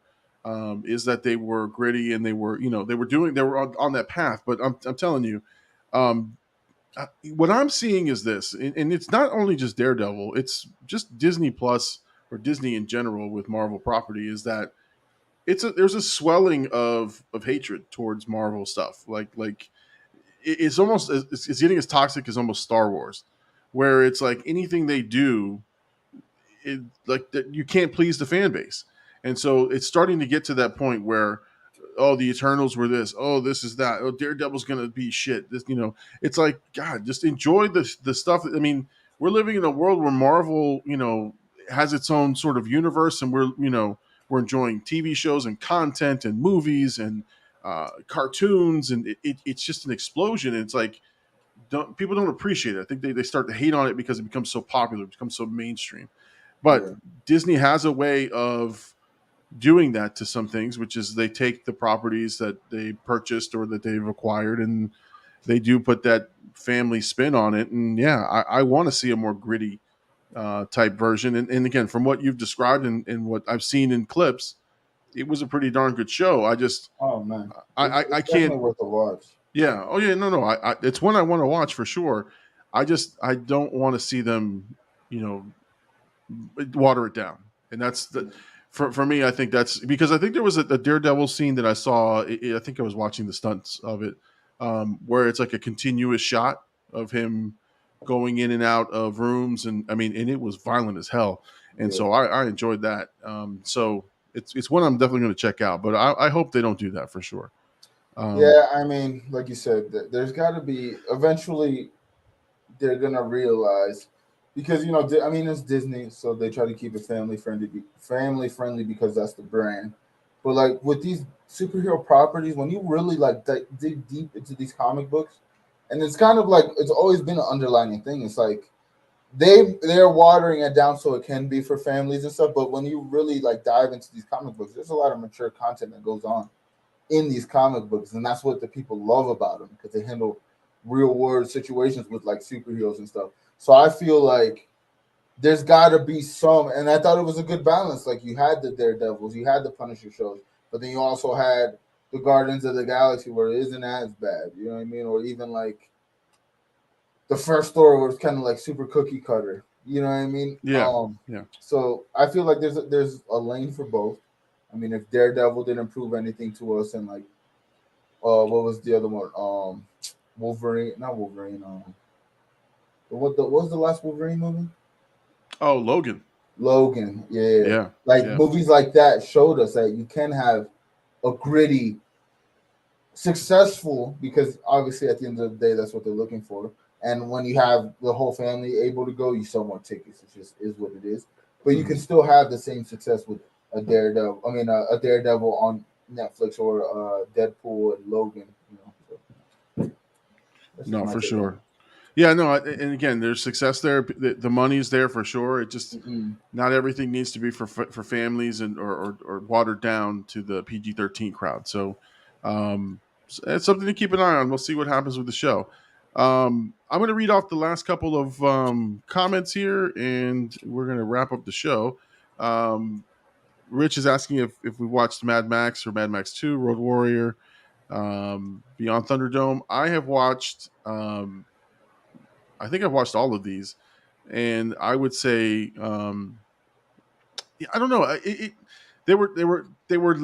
Is that they were gritty and they were on that path. But I'm telling you, um, what I'm seeing is this, and it's not only just Daredevil, it's just Disney Plus or Disney in general with Marvel property, is that there's a swelling of hatred towards Marvel stuff. Like it's almost it's getting as toxic as almost Star Wars, where it's like anything they do, like that you can't please the fan base, and so it's starting to get to that point where, oh, the Eternals were this, oh, this is that, oh, Daredevil's gonna be shit. This, it's like, God, just enjoy the stuff. I mean, we're living in a world where Marvel, has its own sort of universe, and we're enjoying TV shows and content and movies and cartoons, and it's just an explosion. And it's like, people don't appreciate it. I think they start to hate on it because it becomes so popular, it becomes so mainstream. But Yeah. Disney has a way of doing that to some things, which is they take the properties that they purchased or that they've acquired, and they do put that family spin on it. And yeah, I want to see a more gritty type version. And again, from what you've described and what I've seen in clips, it was a pretty darn good show. Oh man, I it's can't. definitely worth a watch. Yeah. Oh yeah. No. It's one I want to watch for sure. I don't want to see them, water it down. And that's for me. I think that's because I think there was a Daredevil scene that I saw. I think I was watching the stunts of it, where it's like a continuous shot of him going in and out of rooms, and I mean, and it was violent as hell. And Yeah. so I enjoyed that. So it's one I'm definitely going to check out. But I hope they don't do that for sure. Yeah, I mean, like you said, there's got to be eventually they're gonna realize because I mean it's Disney, so they try to keep it family friendly because that's the brand. But like with these superhero properties, when you really like dig deep into these comic books, and it's kind of like it's always been an underlining thing. It's like they're watering it down so it can be for families and stuff. But when you really like dive into these comic books, there's a lot of mature content that goes on in these comic books, and that's what the people love about them because they handle real world situations with like superheroes and stuff. So I feel like there's got to be some, and I thought it was a good balance. Like you had the Daredevils, you had the Punisher shows, but then you also had the Guardians of the Galaxy where it isn't as bad. You know what I mean? Or even like the first story where it's kind of like super cookie cutter. You know what I mean? Yeah. Yeah. So I feel like there's a lane for both. I mean, if Daredevil didn't prove anything to us, and like, what was the other one? Wolverine, not Wolverine. What was the last Wolverine movie? Oh, Logan. Logan, yeah. Yeah. Like Yeah. movies like that showed us that you can have a gritty, successful, because obviously at the end of the day that's what they're looking for. And when you have the whole family able to go, you sell more tickets. It just is what it is. But you can still have the same success with a Daredevil. I mean, a Daredevil on Netflix or Deadpool and Logan. No, for sure. Yeah, no, and again, there's success there. The money's there for sure. It just not everything needs to be for families and or watered down to the PG-13 crowd. So it's something to keep an eye on. We'll see what happens with the show. I'm going to read off the last couple of comments here, and we're going to wrap up the show. Rich is asking if we watched Mad Max or Mad Max 2, Road Warrior, Beyond Thunderdome. I have watched. I think I've watched all of these, and I would say, I don't know. They were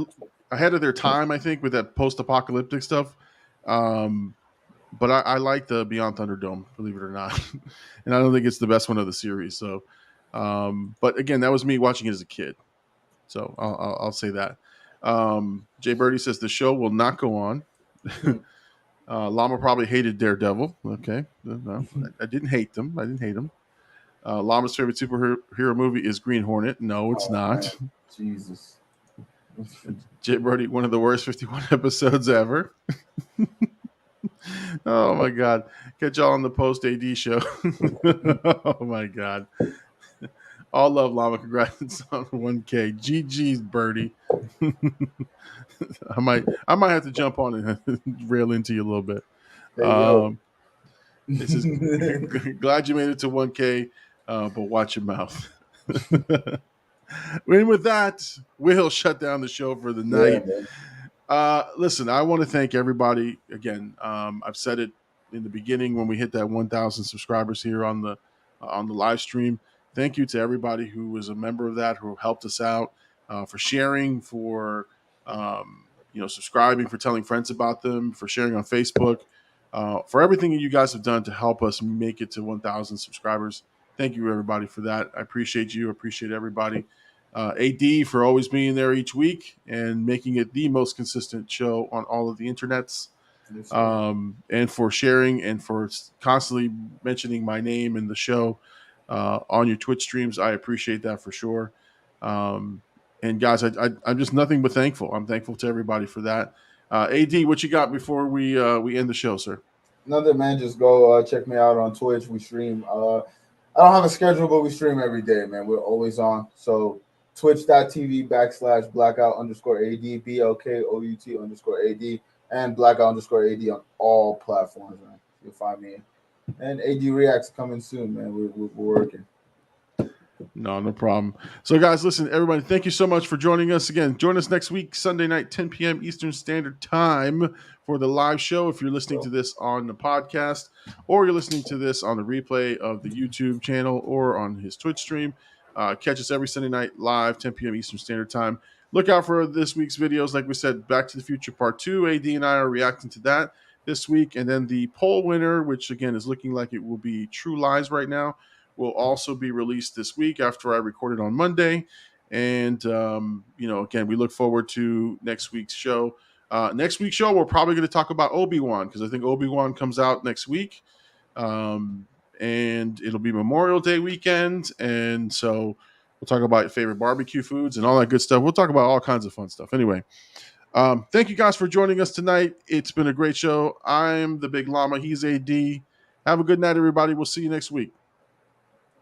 ahead of their time, I think, with that post-apocalyptic stuff. But I like the Beyond Thunderdome, believe it or not, and I don't think it's the best one of the series. So, but again, that was me watching it as a kid, so I'll say that. Jay Birdie says the show will not go on. Llama probably hated Daredevil. Okay, no, I didn't hate them. I didn't hate them. Llama's favorite superhero movie is Green Hornet. No, it's not. Man. Jesus. Jay Birdie, one of the worst 51 episodes ever. Oh my God! Catch y'all on the post AD show. Oh my God! All love, Llama. Congrats on 1K. GG's, Birdie. I might have to jump on and rail into you a little bit. Hey, yo. This is glad you made it to 1K, but watch your mouth. And with that, we'll shut down the show for the night. man. Listen, I want to thank everybody again. I've said it in the beginning when we hit that 1,000 subscribers here on the live stream. Thank you to everybody who was a member of that, who helped us out, for sharing, for subscribing, for telling friends about them, for sharing on Facebook, for everything that you guys have done to help us make it to 1,000 subscribers. Thank you, everybody, for that. I appreciate you. Appreciate everybody. AD for always being there each week and making it the most consistent show on all of the internets. And for sharing and for constantly mentioning my name in the show on your Twitch streams. I appreciate that for sure. And guys, I'm just nothing but thankful. I'm thankful to everybody for that. AD, what you got before we end the show, sir? Nothing, man. Just go check me out on Twitch. We stream. I don't have a schedule, but we stream every day, man. We're always on. So twitch.tv/blackout_AD, BLKOUT_AD, and blackout_AD on all platforms, man. You'll find me. And AD Reacts coming soon, man. We're working. No problem. So, guys, listen, everybody, thank you so much for joining us again. Join us next week, Sunday night, 10 p.m. Eastern Standard Time for the live show. If you're listening to this on the podcast or you're listening to this on the replay of the YouTube channel or on his Twitch stream, catch us every Sunday night live, 10 p.m. Eastern Standard Time. Look out for this week's videos. Like we said, Back to the Future Part 2. AD and I are reacting to that this week. And then the poll winner, which, again, is looking like it will be True Lies right now, will also be released this week after I recorded on Monday. And, again, we look forward to next week's show. Next week's show, we're probably going to talk about Obi-Wan because I think Obi-Wan comes out next week. And it'll be Memorial Day weekend. And so we'll talk about your favorite barbecue foods and all that good stuff. We'll talk about all kinds of fun stuff. Anyway, thank you guys for joining us tonight. It's been a great show. I'm the Big Llama. He's AD. Have a good night, everybody. We'll see you next week.